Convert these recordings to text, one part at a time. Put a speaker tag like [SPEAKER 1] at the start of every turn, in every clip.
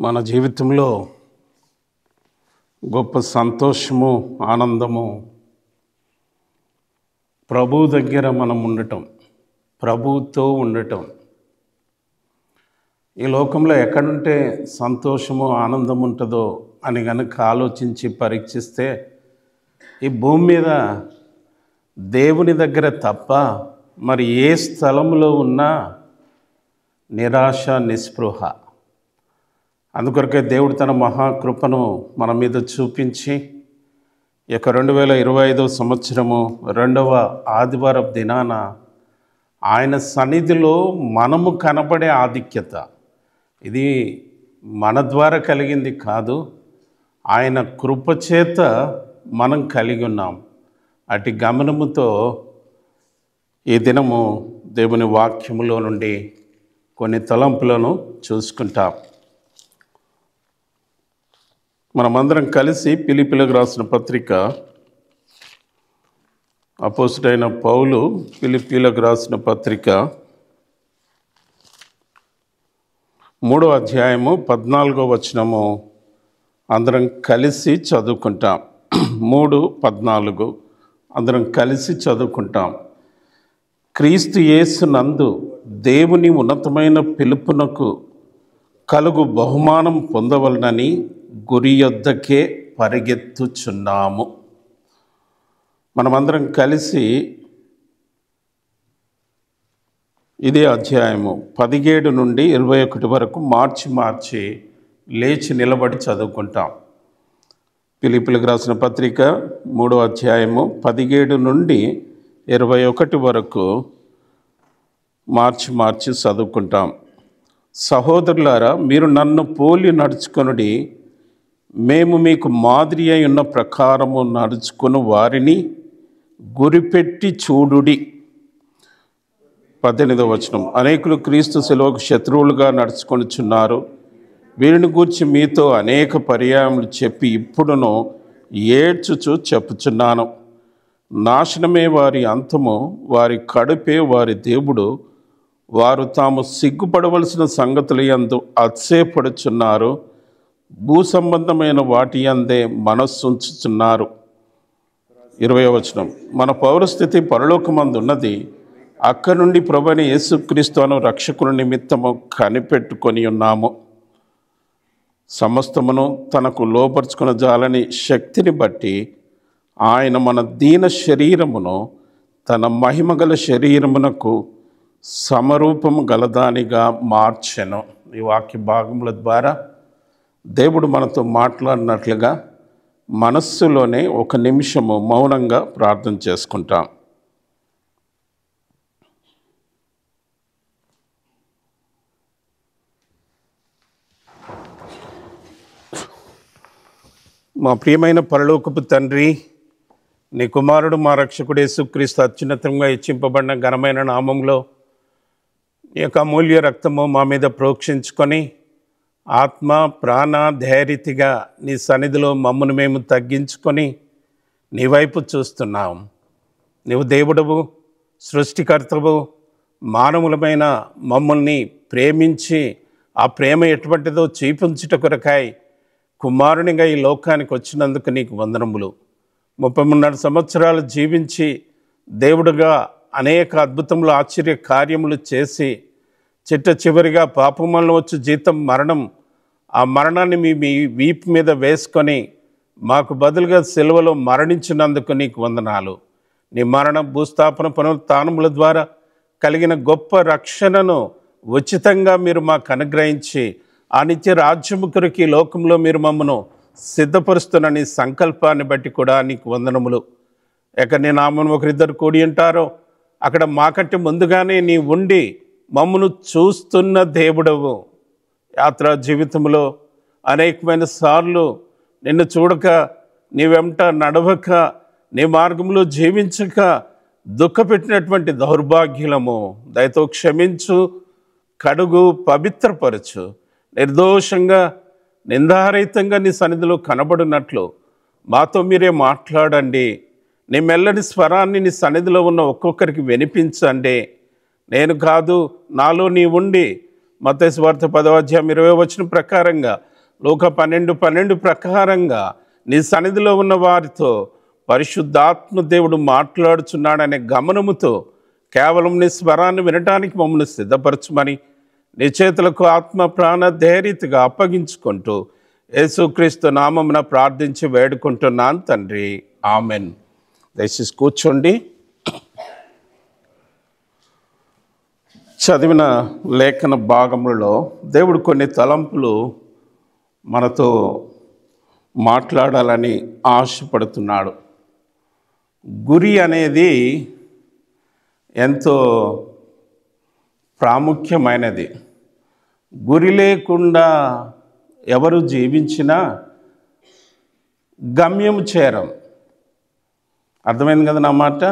[SPEAKER 1] మన జీవితంలో గొప్ప సంతోషము, ఆనందము ప్రభువు దగ్గర మనం ఉండటం, ప్రభువుతో ఉండటం. ఈ లోకంలో ఎక్కడుంటే సంతోషము, ఆనందం ఉంటుందో అని కనుక ఆలోచించి పరీక్షిస్తే ఈ భూమి మీద దేవుని దగ్గర తప్ప మరి ఏ స్థలంలో ఉన్నా నిరాశ, నిస్పృహ. అందుకొరకే దేవుడు తన మహాకృపను మన మీద చూపించి ఈ యొక్క 2025 సంవత్సరము 2వ ఆదివారం దినాన ఆయన సన్నిధిలో మనము కనబడే ఆధిక్యత, ఇది మన ద్వారా కలిగింది కాదు, ఆయన కృపచేత మనం కలిగి ఉన్నాం. అటు గమనముతో ఈ దినము దేవుని వాక్యములో నుండి కొన్ని తలంపులను చూసుకుంటాం. మనమందరం కలిసి ఫిలిప్పీలకు రాసిన పత్రిక, అపోస్తలుడైన పౌలు ఫిలిప్పీలకు రాసిన పత్రిక 3వ అధ్యాయము 14వ వచనము అందరం కలిసి చదువుకుంటాం. 3:14 అందరం కలిసి చదువుకుంటాం. క్రీస్తు యేసునందు దేవుని ఉన్నతమైన పిలుపునకు కలుగు బహుమానం పొందవలనని గురి యొద్దకే పరిగెత్తుచున్నాము. మనమందరం కలిసి ఇదే అధ్యాయము 17 నుండి 21 వరకు మార్చి లేచి నిలబడి చదువుకుంటాం. ఫిలిప్పీలకు రాసిన పత్రిక 3వ అధ్యాయము 17 నుండి 21 వరకు మార్చి చదువుకుంటాం. సహోదరులారా, మీరు నన్ను పోలి నడుచుకొనుడి, మేము మీకు మాదిరి అయి ఉన్న ప్రకారము నడుచుకుని వారిని గురిపెట్టి చూడుడి. 18వ వచనం, అనేకులు క్రీస్తు శిలువకు శత్రువులుగా నడుచుకొనుచున్నారు. వీరిని గూర్చి మీతో అనేక పర్యాయములు చెప్పి ఇప్పుడును ఏడ్చుచు చెప్పుచున్నాను. నాశనమే వారి అంతము, వారి కడుపే వారి దేవుడు. వారు తాము సిగ్గుపడవలసిన సంగతుల యందు అతిశయపడుచున్నారు. భూ సంబంధమైన వాటి యందే మనస్సుంచుచున్నారు. 20వ వచనం, మన పౌరస్థితి పరలోకమందు ఉన్నది. అక్కడి నుండి ప్రభువైన యేసుక్రీస్తు అను రక్షకుని నిమిత్తము కనిపెట్టుకొని ఉన్నాము. సమస్తమును తనకు లోపరుచుకున్న జాలని శక్తిని బట్టి ఆయన మన దీన శరీరమును తన మహిమగల శరీరమునకు సమరూపము గలదానిగా మార్చెను. ఈ వాక్య భాగముల ద్వారా దేవుడు మనతో మాట్లాడినట్లుగా మనస్సులోనే ఒక నిమిషము మౌనంగా ప్రార్థన చేసుకుంటాం. మా ప్రియమైన పరలోకపు తండ్రి, నీ కుమారుడు మా రక్షకుడు యేసుక్రీస్తు అత్యున్నతంగా హెచ్చింపబడిన ఘనమైన నామంలో నీ యొక్క అమూల్య రక్తము మా మీద ప్రోక్షించుకొని ఆత్మ ప్రాణ ధైర్యతిగా నీ సన్నిధిలో మమ్మను మేము తగ్గించుకొని నీ వైపు చూస్తున్నాం. నీవు దేవుడవు, సృష్టికర్తవు, మానవులమైన మమ్మల్ని ప్రేమించి ఆ ప్రేమ ఎటువంటిదో చూపించుట కొరకాయి కుమారునిగా ఈ లోకానికి వచ్చినందుకు నీకు వందనములు. 33 సంవత్సరాలు జీవించి దేవుడుగా అనేక అద్భుతములు, ఆశ్చర్య కార్యములు చేసి చివరిగా పాపములను వచ్చి జీతం మరణం, ఆ మరణాన్ని మీ వీపు మీద వేసుకొని మాకు బదులుగా సిలువలో మరణించినందుకు నీకు వందనాలు. నీ మరణ, భూస్థాపన, పునరుత్థానముల ద్వారా కలిగిన గొప్ప రక్షణను ఉచితంగా మీరు మాకు అనుగ్రహించి ఆ నిత్య రాజ్యము కొరకు ఈ లోకంలో మీరు మమ్మను సిద్ధపరుస్తున్న నీ సంకల్పాన్ని బట్టి కూడా నీకు వందనములు. ఎక్కడ నీ నామమున ఒకరిద్దరు కూడి ఉంటారో అక్కడ మాకంటే ముందుగానే నీ ఉండి మమ్మను చూస్తున్న దేవుడవు. యాత్రా జీవితంలో అనేకమైన సార్లు నిన్ను చూడక, నీ వెంట నడవక, నీ మార్గంలో జీవించక దుఃఖపెట్టినటువంటి దౌర్భాగ్యులము దయతో క్షమించు, కడుగు, పవిత్రపరచు. నిర్దోషంగా, నిందారహితంగా నీ సన్నిధిలో కనబడినట్లు మాతో మీరే మాట్లాడండి. నీ మెల్లని స్వరాన్ని నీ సన్నిధిలో ఉన్న ఒక్కొక్కరికి వినిపించండి. నేను కాదు, నాలో నీ ఉండి మత్తయి సువార్త 10వ అధ్యాయం 20వ వచనం ప్రకారంగా లోక 12:12 ప్రకారంగా నీ సన్నిధిలో ఉన్న వారితో పరిశుద్ధాత్మ దేవుడు మాట్లాడుచున్నాడనే గమనముతో కేవలం నీ స్వరాన్ని వినటానికి మమ్మల్ని సిద్ధపరచుమని నీ చేతులకు ఆత్మ ప్రాణ ధైర్యతగా అప్పగించుకుంటూ యేసుక్రీస్తు నామమున ప్రార్థించి వేడుకుంటున్నాను తండ్రి, ఆమెన్. దయచేసి కూర్చోండి. చదివిన లేఖన భాగములలో దేవుడు కొన్ని తలంపులు మనతో మాట్లాడాలని ఆశపడుతున్నాడు. గురి అనేది ఎంతో ప్రాముఖ్యమైనది. గురి లేకుండా ఎవరు జీవించినా గమ్యం చేరం. అర్థమైంది కదా నా మాట?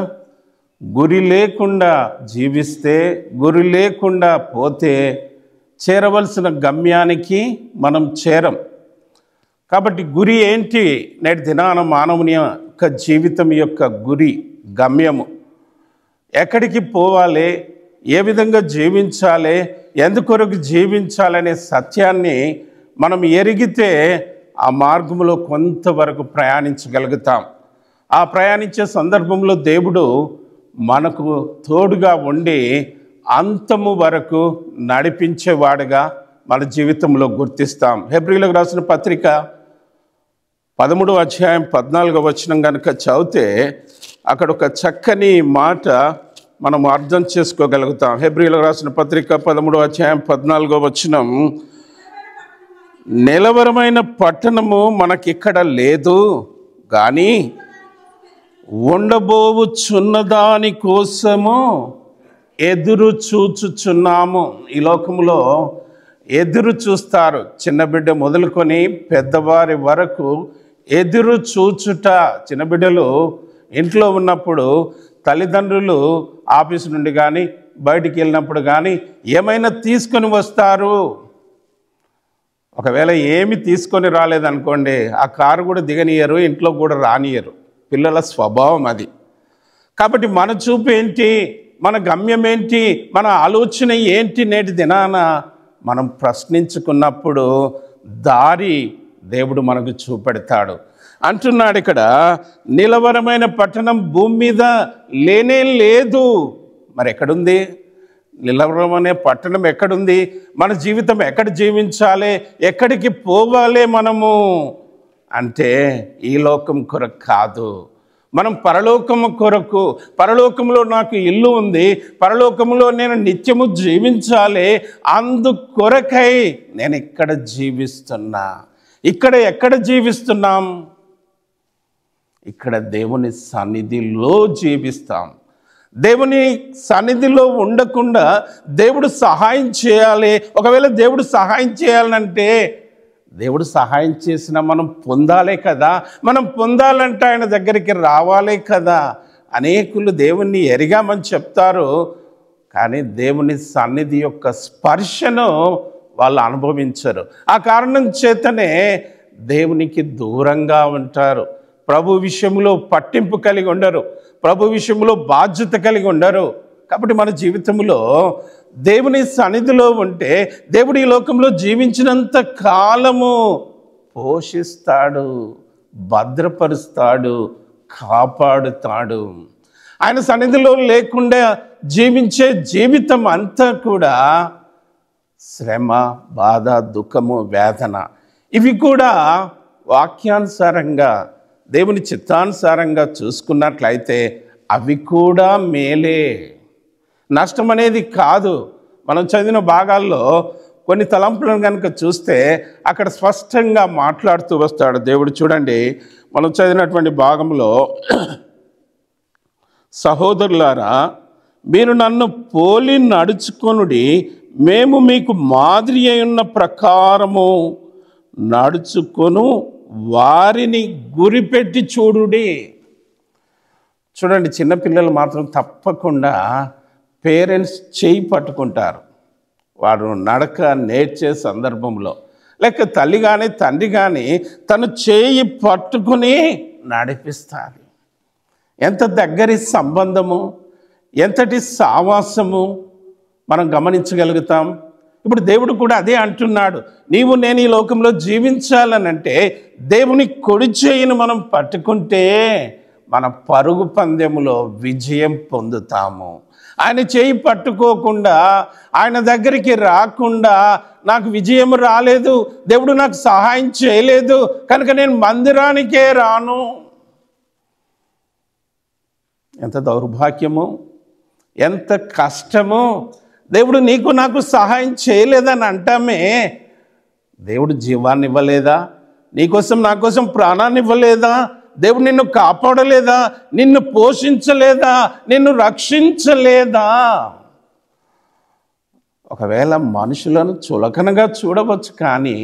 [SPEAKER 1] గురి లేకుండా జీవిస్తే, గురి లేకుండా పోతే చేరవలసిన గమ్యానికి మనం చేరం. కాబట్టి గురి ఏంటి? నేటి దినాన మానవుని యొక్క జీవితం యొక్క గురి, గమ్యము. ఎక్కడికి పోవాలి, ఏ విధంగా జీవించాలి, ఎందుకొరకు జీవించాలనే సత్యాన్ని మనం ఎరిగితే ఆ మార్గంలో కొంతవరకు ప్రయాణించగలుగుతాం. ఆ ప్రయాణించే సందర్భంలో దేవుడు మనకు తోడుగా ఉండి అంతము వరకు నడిపించేవాడుగా మన జీవితంలో గుర్తిస్తాం. హెబ్రీయులకు రాసిన పత్రిక 13వ అధ్యాయం 14వ వచనం కనుక చదివితే అక్కడ ఒక చక్కని మాట మనం అర్థం చేసుకోగలుగుతాం. హెబ్రీయులకు రాసిన పత్రిక 13వ అధ్యాయం 14వ వచనం, నిలవరమైన పట్టణము మనకిక్కడ లేదు కానీ ఉండబోవుచున్నదాని కోసము ఎదురు చూచుచున్నాము. ఈ లోకంలో ఎదురు చూస్తారు. చిన్న బిడ్డ మొదలుకొని పెద్దవారి వరకు ఎదురు చూచుట. చిన్న బిడ్డలు ఇంట్లో ఉన్నప్పుడు తల్లిదండ్రులు ఆఫీసు నుండి కానీ బయటికి వెళ్ళినప్పుడు కానీ ఏమైనా తీసుకొని వస్తారు. ఒకవేళ ఏమి తీసుకొని రాలేదనుకోండి, ఆ కారు కూడా దిగనియరు, ఇంట్లో కూడా రానియరు. పిల్లల స్వభావం అది. కాబట్టి మన చూపు ఏంటి, మన గమ్యం ఏంటి, మన ఆలోచన ఏంటి? నేటి దినాన మనం ప్రశ్నించుకున్నప్పుడు దారి దేవుడు మనకు చూపెడతాడు. అంటున్నాడు ఇక్కడ, నిలవరమైన పట్టణం భూమి మీద లేనే లేదు. మరి ఎక్కడుంది? నిలవరం అనే పట్టణం ఎక్కడుంది? మన జీవితం ఎక్కడ జీవించాలి, ఎక్కడికి పోవాలి మనము అంటే ఈ లోకం కొరకు కాదు, మనం పరలోకము కొరకు. పరలోకంలో నాకు ఇల్లు ఉంది, పరలోకంలో నేను నిత్యము జీవించాలి, అందుకొరకై నేను ఇక్కడ జీవిస్తున్నా. ఇక్కడ ఎక్కడ జీవిస్తున్నాం? ఇక్కడ దేవుని సన్నిధిలో జీవిస్తాం. దేవుని సన్నిధిలో ఉండకుండా దేవుడు సహాయం చేయాలి. ఒకవేళ దేవుడు సహాయం చేయాలంటే దేవుడు సహాయం చేసిన మనం పొందాలే కదా. మనం పొందాలంటే ఆయన దగ్గరికి రావాలే కదా. అనేకులు దేవుణ్ణి ఎరిగామని చెప్తారు, కానీ దేవుని సన్నిధి యొక్క స్పర్శను వాళ్ళు అనుభవించరు. ఆ కారణం చేతనే దేవునికి దూరంగా ఉంటారు. ప్రభు విషయంలో పట్టింపు కలిగి ఉండరు, ప్రభు విషయంలో బాధ్యత కలిగి ఉండరు. కాబట్టి మన జీవితంలో దేవుని సన్నిధిలో ఉంటే దేవుడు ఈ లోకంలో జీవించినంత కాలము పోషిస్తాడు, భద్రపరుస్తాడు, కాపాడుతాడు. ఆయన సన్నిధిలో లేకుండా జీవించే జీవితం అంతా కూడా శ్రమ, బాధ, దుఃఖము, వేదన, ఇవి కూడా వాక్యానుసారంగా దేవుని చిత్తానుసారంగా చూసుకున్నట్లయితే అవి కూడా మేలే, నష్టం అనేది కాదు. మనం చదివిన భాగాల్లో కొన్ని తలంపులను కనుక చూస్తే అక్కడ స్పష్టంగా మాట్లాడుతూ వస్తాడు దేవుడు. చూడండి, మనం చదివినటువంటి భాగంలో, సహోదరులారా మీరు నన్ను పోలి నడుచుకొనుడి, మేము మీకు మాదిరి అయిన ప్రకారము నడుచుకొను వారిని గురిపెట్టి చూడుడి. చూడండి, చిన్నపిల్లలు మాత్రం తప్పకుండా పేరెంట్స్ చేయి పట్టుకుంటారు. వారు నడక నేర్చే సందర్భంలో, లేక తల్లి కానీ తండ్రి కానీ తను చేయి పట్టుకుని నడిపిస్తారు. ఎంత దగ్గరి సంబంధము, ఎంతటి సావాసము మనం గమనించగలుగుతాం. ఇప్పుడు దేవుడు కూడా అదే అంటున్నాడు, నీవు నేను ఈ లోకంలో జీవించాలనంటే దేవుని కుడి చేయిని మనం పట్టుకుంటే మన పరుగు పందెములో విజయం పొందుతాము. ఆయన చేయి పట్టుకోకుండా, ఆయన దగ్గరికి రాకుండా నాకు విజయం రాలేదు, దేవుడు నాకు సహాయం చేయలేదు కనుక నేను మందిరానికే రాను, ఎంత దౌర్భాగ్యము, ఎంత కష్టము. దేవుడు నీకు నాకు సహాయం చేయలేదని అంటామే, దేవుడు జీవాన్ని ఇవ్వలేదా? నీకోసం నా కోసం ప్రాణాన్ని ఇవ్వలేదా? దేవుడు నిన్ను కాపాడలేదా? నిన్ను పోషించలేదా? నిన్ను రక్షించలేదా? ఒకవేళ మనుషులను చులకనగా చూడవచ్చు, కానీ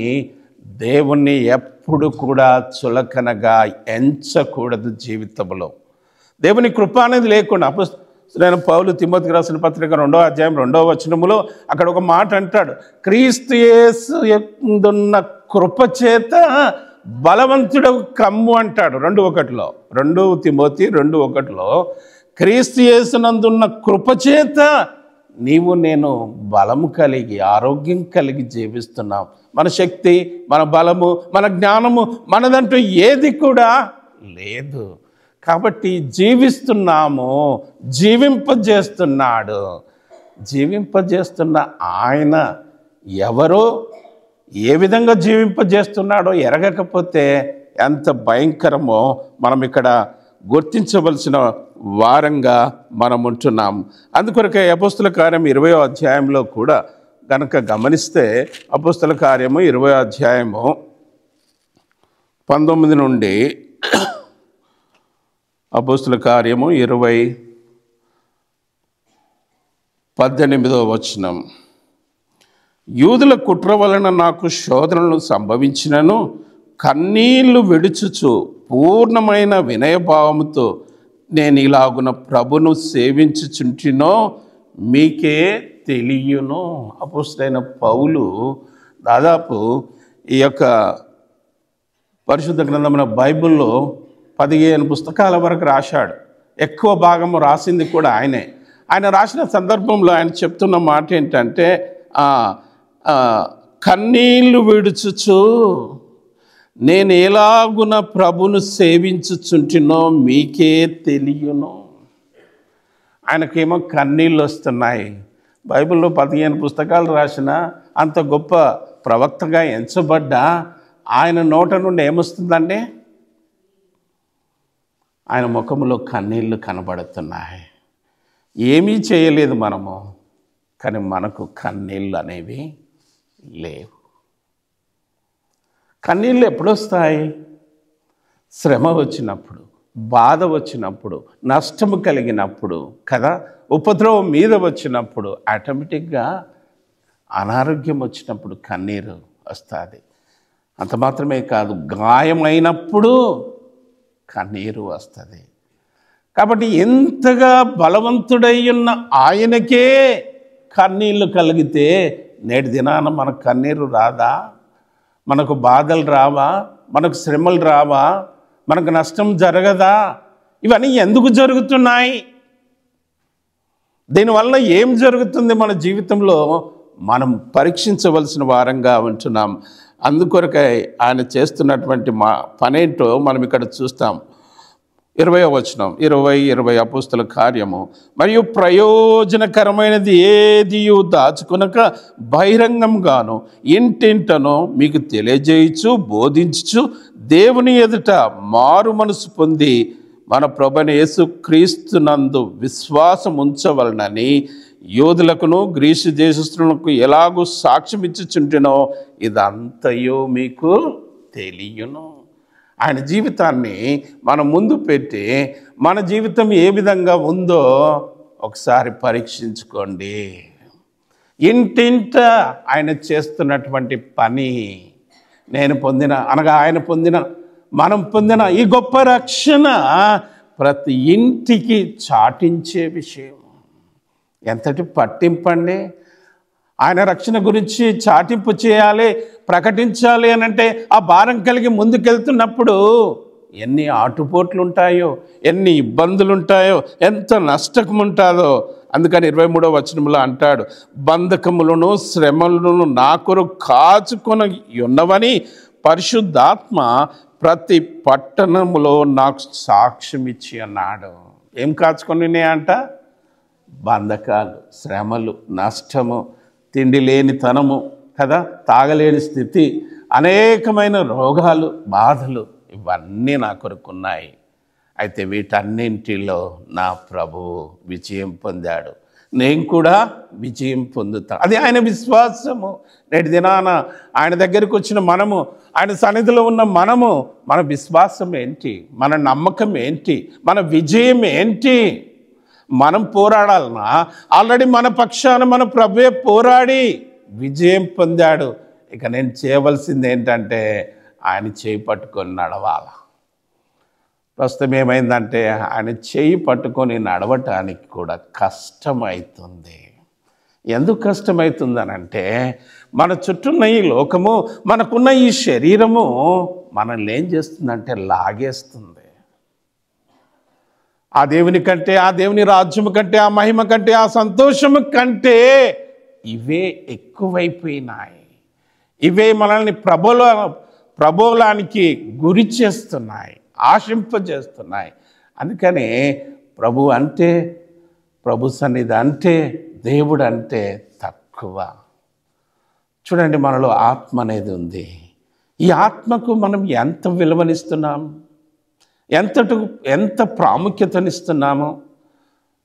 [SPEAKER 1] దేవుణ్ణి ఎప్పుడు కూడా చులకనగా ఎంచకూడదు. జీవితంలో దేవుని కృప అనేది లేకుండా, నేను పౌలు తిమోతికి రాసిన పత్రిక 2వ అధ్యాయం 2వ వచనములో అక్కడ ఒక మాట అంటాడు, క్రీస్తు యేసు యందున్న కృప చేత బలవంతుడవు కమ్ము అంటాడు. 2:1 2 తిమోతి 2:1 క్రీస్తు యేసునందున్న కృప చేత నీవు నేను బలము కలిగి ఆరోగ్యం కలిగి జీవిస్తున్నాం. మన శక్తి, మన బలము, మన జ్ఞానము మనదంటూ ఏది కూడా లేదు. కాబట్టి జీవిస్తున్నాము, జీవింపజేస్తున్నాడు. జీవింపజేస్తున్న ఆయన ఎవరో, ఏ విధంగా జీవింపజేస్తున్నాడో ఎరగకపోతే ఎంత భయంకరమో మనం ఇక్కడ గుర్తించవలసిన వారంగా మనం ఉంటున్నాం. అందుకొరకే అపోస్తుల కార్యం 20వ అధ్యాయంలో కూడా కనుక గమనిస్తే, అపోస్తుల కార్యము 20వ అధ్యాయము 19 నుండి అపోస్తుల కార్యము 20:18 వచనం, యూదుల కుట్ర వలన నాకు శోధనలు సంభవించినను కన్నీళ్లు విడుచుచు పూర్ణమైన వినయభావముతో నేను ఇలాగున ప్రభును సేవించుచుంటినో మీకే తెలియను. అపోస్తలుడైన పౌలు దాదాపు ఈ యొక్క పరిశుద్ధ గ్రంథమైన బైబిల్లో 15 పుస్తకాల వరకు రాశాడు. ఎక్కువ భాగము రాసింది కూడా ఆయనే. ఆయన రాసిన సందర్భంలో ఆయన చెప్తున్న మాట ఏంటంటే, కన్నీళ్లు విడుచుచు నేను ఎలాగున ప్రభును సేవించుచుంటినో మీకే తెలియను. ఆయనకేమో కన్నీళ్ళు వస్తున్నాయి. బైబిల్లో 15 పుస్తకాలు రాసిన అంత గొప్ప ప్రవక్తగా ఎంచబడ్డా ఆయన నోట నుండి ఏమొస్తుందండి? ఆయన ముఖంలో కన్నీళ్ళు కనబడుతున్నాయి. ఏమీ చేయలేదు మనము, కానీ మనకు కన్నీళ్ళు అనేవి లేవు. కన్నీళ్ళు ఎప్పుడొస్తాయి? శ్రమ వచ్చినప్పుడు, బాధ వచ్చినప్పుడు, నష్టము కలిగినప్పుడు కదా, ఉపద్రవం మీద వచ్చినప్పుడు, ఆటోమేటిక్గా అనారోగ్యం వచ్చినప్పుడు కన్నీరు వస్తుంది. అంత మాత్రమే కాదు, గాయమైనప్పుడు కన్నీరు వస్తుంది. కాబట్టి ఎంతగా బలవంతుడై ఉన్న ఆయనకే కన్నీళ్ళు కలిగితే నేటి దినాన మనకు కన్నీరు రాదా? మనకు బాధలు రావా? మనకు శ్రమలు రావా? మనకు నష్టం జరగదా? ఇవన్నీ ఎందుకు జరుగుతున్నాయి? దీనివల్ల ఏం జరుగుతుంది మన జీవితంలో? మనం పరీక్షించవలసిన వారంగా ఉంటున్నాం. అందుకొరకై ఆయన చేస్తున్నటువంటి పనేంటో మనం ఇక్కడ చూస్తాం. 20వ వచనం, 20 అపోస్తుల కార్యము, మరియు ప్రయోజనకరమైనది ఏదియు దాచుకొనక బహిరంగంగాను ఇంటింటనో మీకు తెలియజేయచ్చు బోధించు దేవుని ఎదుట మారు మనసు పొంది మన ప్రభువైన యేసుక్రీస్తునందు విశ్వాసం ఉంచవలనని యోధులకును గ్రీసు దేశస్తులకు ఎలాగూ సాక్ష్యం ఇచ్చుచుంటేనో ఇదంతయో మీకు తెలియను. ఆయన జీవితాన్ని మనం ముందు పెట్టి మన జీవితం ఏ విధంగా ఉందో ఒకసారి పరీక్షించుకోండి. ఇంటింట ఆయన చేస్తున్నటువంటి పని, నేను పొందిన అనగా ఆయన పొందిన, మనం పొందిన ఈ గొప్ప రక్షణ ప్రతి ఇంటికి చాటించే విషయం. ఎంతటి పట్టింపండి! ఆయన రక్షణ గురించి చాటింపు చేయాలి, ప్రకటించాలి అని అంటే ఆ భారం కలిగి ముందుకెళ్తున్నప్పుడు ఎన్ని ఆటుపోట్లు ఉంటాయో, ఎన్ని ఇబ్బందులు ఉంటాయో, ఎంత నష్టం ఉంటుందో అందుకని 23వ వచనంలో అంటాడు, బంధకములను శ్రమలను నా కొరకు కాచుకొని ఉన్నవని పరిశుద్ధాత్మ ప్రతి పట్టణములో నాకు సాక్ష్యం ఇచ్చి అన్నాడు. ఏం కాచుకొని అంట? బంధకాలు, శ్రమలు, నష్టము, తిండి లేనితనము కదా, తాగలేని స్థితి, అనేకమైన రోగాలు, బాధలు, ఇవన్నీ నా కొరకున్నాయి. అయితే వీటన్నింటిలో నా ప్రభువు విజయం పొందాడు, నేను కూడా విజయం పొందుతాను. అది ఆయన విశ్వాసము. నేటి దినాన ఆయన దగ్గరికి వచ్చిన మనము, ఆయన సన్నిధిలో ఉన్న మనము, మన విశ్వాసం ఏంటి, మన నమ్మకం ఏంటి, మన విజయం ఏంటి? మనం పోరాడాలన్నా ఆల్రెడీ మన పక్షాన మన ప్రభువే పోరాడి విజయం పొందాడు. ఇక నేను చేయవలసింది ఏంటంటే ఆయన చేయి పట్టుకొని నడవాల. ప్రస్తుతం ఏమైందంటే ఆయన చేయి పట్టుకొని నడవటానికి కూడా కష్టమవుతుంది. ఎందుకు కష్టమవుతుందనంటే మన చుట్టూన్న ఈ లోకము, మనకున్న ఈ శరీరము మనల్ని ఏం చేస్తుందంటే లాగేస్తుంది. ఆ దేవుని కంటే, ఆ దేవుని రాజ్యము కంటే, ఆ మహిమ కంటే, ఆ సంతోషము కంటే ఇవే ఎక్కువైపోయినాయి. ఇవే మనల్ని ప్రబోలానికి గురి చేస్తున్నాయి, ఆశింపజేస్తున్నాయి. అందుకనే ప్రభు అంటే, ప్రభు సన్నిధి అంటే, దేవుడు అంటే తక్కువ. చూడండి, మనలో ఆత్మ అనేది ఉంది. ఈ ఆత్మకు మనం ఎంత విలువనిస్తున్నాం, ఎంత ప్రాముఖ్యతనిస్తున్నామో,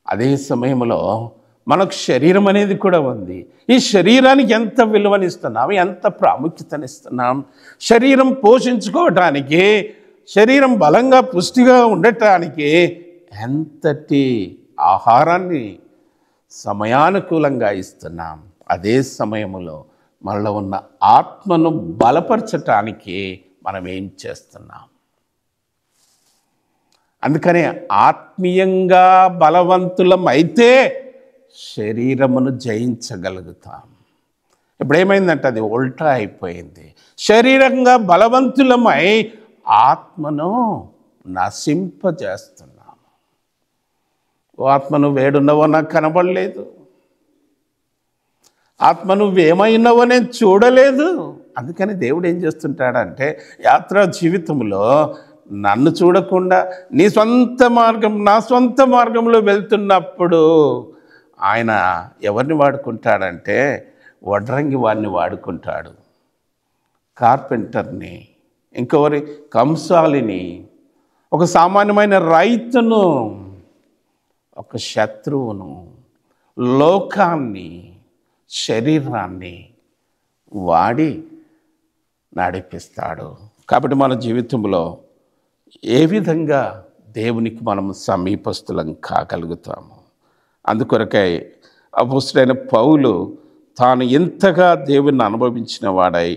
[SPEAKER 1] అదే సమయంలో మనకు శరీరం అనేది కూడా ఉంది. ఈ శరీరానికి ఎంత విలువనిస్తున్నాం, ఎంత ప్రాముఖ్యతనిస్తున్నాం. శరీరం పోషించుకోవటానికి, శరీరం బలంగా పుష్టిగా ఉండటానికి ఎంతటి ఆహారాన్ని సమయానుకూలంగా ఇస్తున్నాం. అదే సమయంలో మనలో ఉన్న ఆత్మను బలపరచటానికి మనం ఏం చేస్తున్నాం? అందుకనే ఆత్మీయంగా బలవంతులం అయితే శరీరమును జయించగలుగుతాం. ఇప్పుడు ఏమైందంటే అది ఉల్టా అయిపోయింది. శరీరంగా బలవంతులమై ఆత్మను నశింపజేస్తున్నాము. ఓ ఆత్మ నువ్వేడున్నావో నాకు కనబడలేదు, ఆత్మ నువ్వేమైనావో నేను చూడలేదు. అందుకని దేవుడు ఏం చేస్తుంటాడంటే యాత్రా జీవితంలో నన్ను చూడకుండా నీ సొంత మార్గం, నా సొంత మార్గంలో వెళ్తున్నప్పుడు ఆయన ఎవరిని వాడుకుంటాడంటే వడ్రంగి వాడిని వాడుకుంటాడు, కార్పెంటర్ని, ఇంకొకరి కంసాలిని, ఒక సామాన్యమైన రైతును, ఒక శత్రువును, లోకాన్ని, శరీరాన్ని వాడి నడిపిస్తాడు. కాబట్టి మన జీవితంలో ఏ విధంగా దేవునికి మనం సమీపస్తులం కాగలుగుతాము? అందుకొరకై అపోస్తలుడైన పౌలు తాను ఎంతగా దేవుని అనుభవించిన వాడై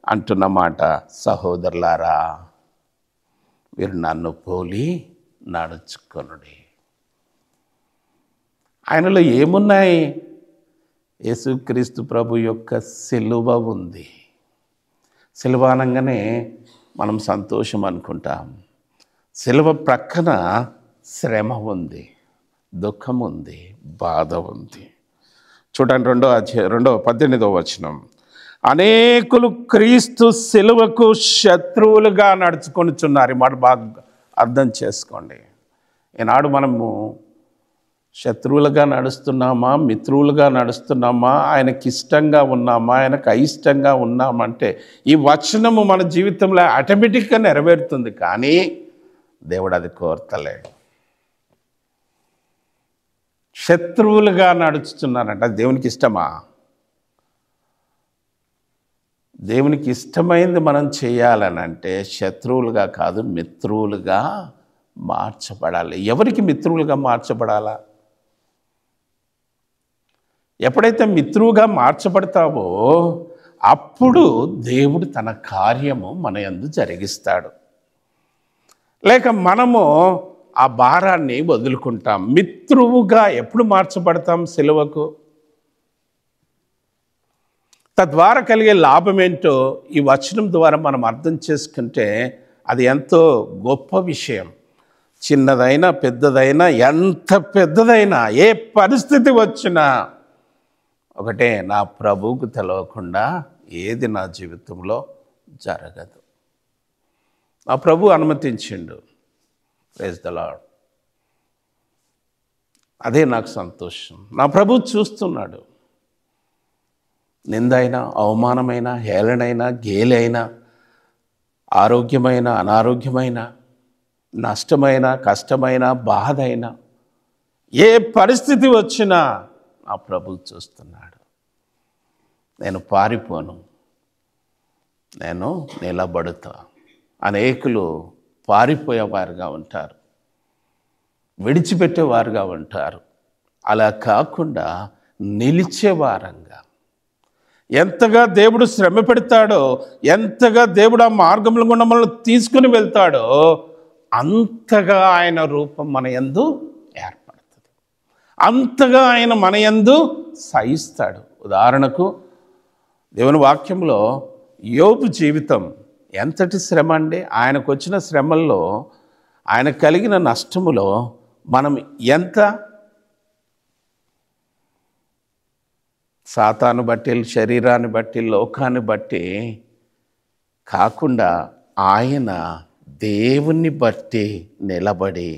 [SPEAKER 1] అంటున్న మాట, సహోదరులారా మీరు నన్ను పోలి నడుచుకొనుడి. ఆయనలో ఏమున్నాయి? యేసుక్రీస్తు ప్రభు యొక్క సిలువ ఉంది. సిలువ అనగానే మనం సంతోషం అనుకుంటాం. సిలువ ప్రక్కన శ్రమ ఉంది, దుఃఖం ఉంది, బాధ ఉంది. చూడండి 18వ వచనం, అనేకులు క్రీస్తు సిలువకు శత్రువులుగా నడుచుకొనిచున్నారు. మాట బాగా అర్థం చేసుకోండి. ఈనాడు మనము శత్రువులుగా నడుస్తున్నామా, మిత్రువులుగా నడుస్తున్నామా, ఆయనకి ఇష్టంగా ఉన్నామా, ఆయనకు అయిష్టంగా ఉన్నామంటే ఈ వచనము మన జీవితంలో ఆటోమేటిక్గా నెరవేరుతుంది. కానీ దేవుడు అది కోరతలేడు. శత్రువులుగా నడుచుతున్నారంట. అది దేవునికి ఇష్టమా? దేవునికి ఇష్టమైంది మనం చేయాలనంటే శత్రువులుగా కాదు, మిత్రువులుగా మార్చబడాలి. ఎవరికి మిత్రువులుగా మార్చబడాలా? ఎప్పుడైతే మిత్రువుగా మార్చబడతావో అప్పుడు దేవుడు తన కార్యము మన యందు జరిగిస్తాడు. లేక మనము ఆ భారాన్ని వదులుకుంటాం. మిత్రువుగా ఎప్పుడు మార్చబడతాం? సిలువకు. తద్వారా కలిగే లాభం ఏంటో ఈ వచనం ద్వారా మనం అర్థం చేసుకుంటే అది ఎంతో గొప్ప విషయం. చిన్నదైనా పెద్దదైనా, ఎంత పెద్దదైనా, ఏ పరిస్థితి వచ్చినా ఒకటే, నా ప్రభువుకు తెలవకుండా ఏది నా జీవితంలో జరగదు. నా ప్రభు అనుమతించిండు. Praise the Lord. అదే నాకు సంతోషం. నా ప్రభు చూస్తున్నాడు. నిందైనా, అవమానమైన, హేళనైనా, గేలైనా, ఆరోగ్యమైన, అనారోగ్యమైన, నష్టమైన, కష్టమైన, బాధ అయినా, ఏ పరిస్థితి వచ్చినా నా ప్రభు చూస్తున్నాడు. నేను పారిపోను, నేను నిలబడుతా. అనేకులు పారిపోయేవారుగా ఉంటారు, విడిచిపెట్టేవారుగా ఉంటారు. అలా కాకుండా నిలిచేవారంగా, ఎంతగా దేవుడు శ్రమ పెడతాడో, ఎంతగా దేవుడు ఆ మార్గంలో గుండా మనల్ని తీసుకుని వెళ్తాడో, అంతగా ఆయన రూపం మన యందు ఏర్పడుతుంది. అంతగా ఆయన మన యందు సహిస్తాడు. ఉదాహరణకు దేవుని వాక్యంలో యోబు జీవితం ఎంతటి శ్రమ అండి. ఆయనకు వచ్చిన శ్రమల్లో, ఆయన కలిగిన నష్టములో మనం ఎంత సాతాను బట్టి, శరీరాన్ని బట్టి, లోకాన్ని బట్టి కాకుండా ఆయన దేవుణ్ణి బట్టి నిలబడి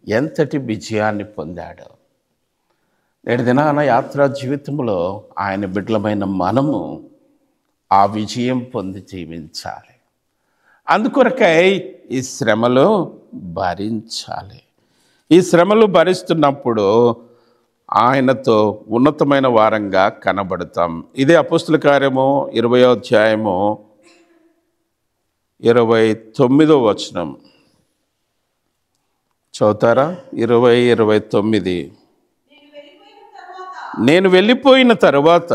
[SPEAKER 1] ఎంతటి విజయాన్ని పొందాడు. నేటి దినాన యాత్రా జీవితంలో ఆయన బిడ్డలమైన మనము ఆ విజయం పొంది జీవించాలి. అందుకొరకై ఈ శ్రమలు భరించాలి. ఈ శ్రమలు భరిస్తున్నప్పుడు ఆయనతో ఉన్నతమైన వారంగా కనబడతాం. ఇదే అపోస్తుల కార్యము 20వ అధ్యాయము 29వ వచనం చదువుతారా? 20-29. నేను వెళ్ళిపోయిన తరువాత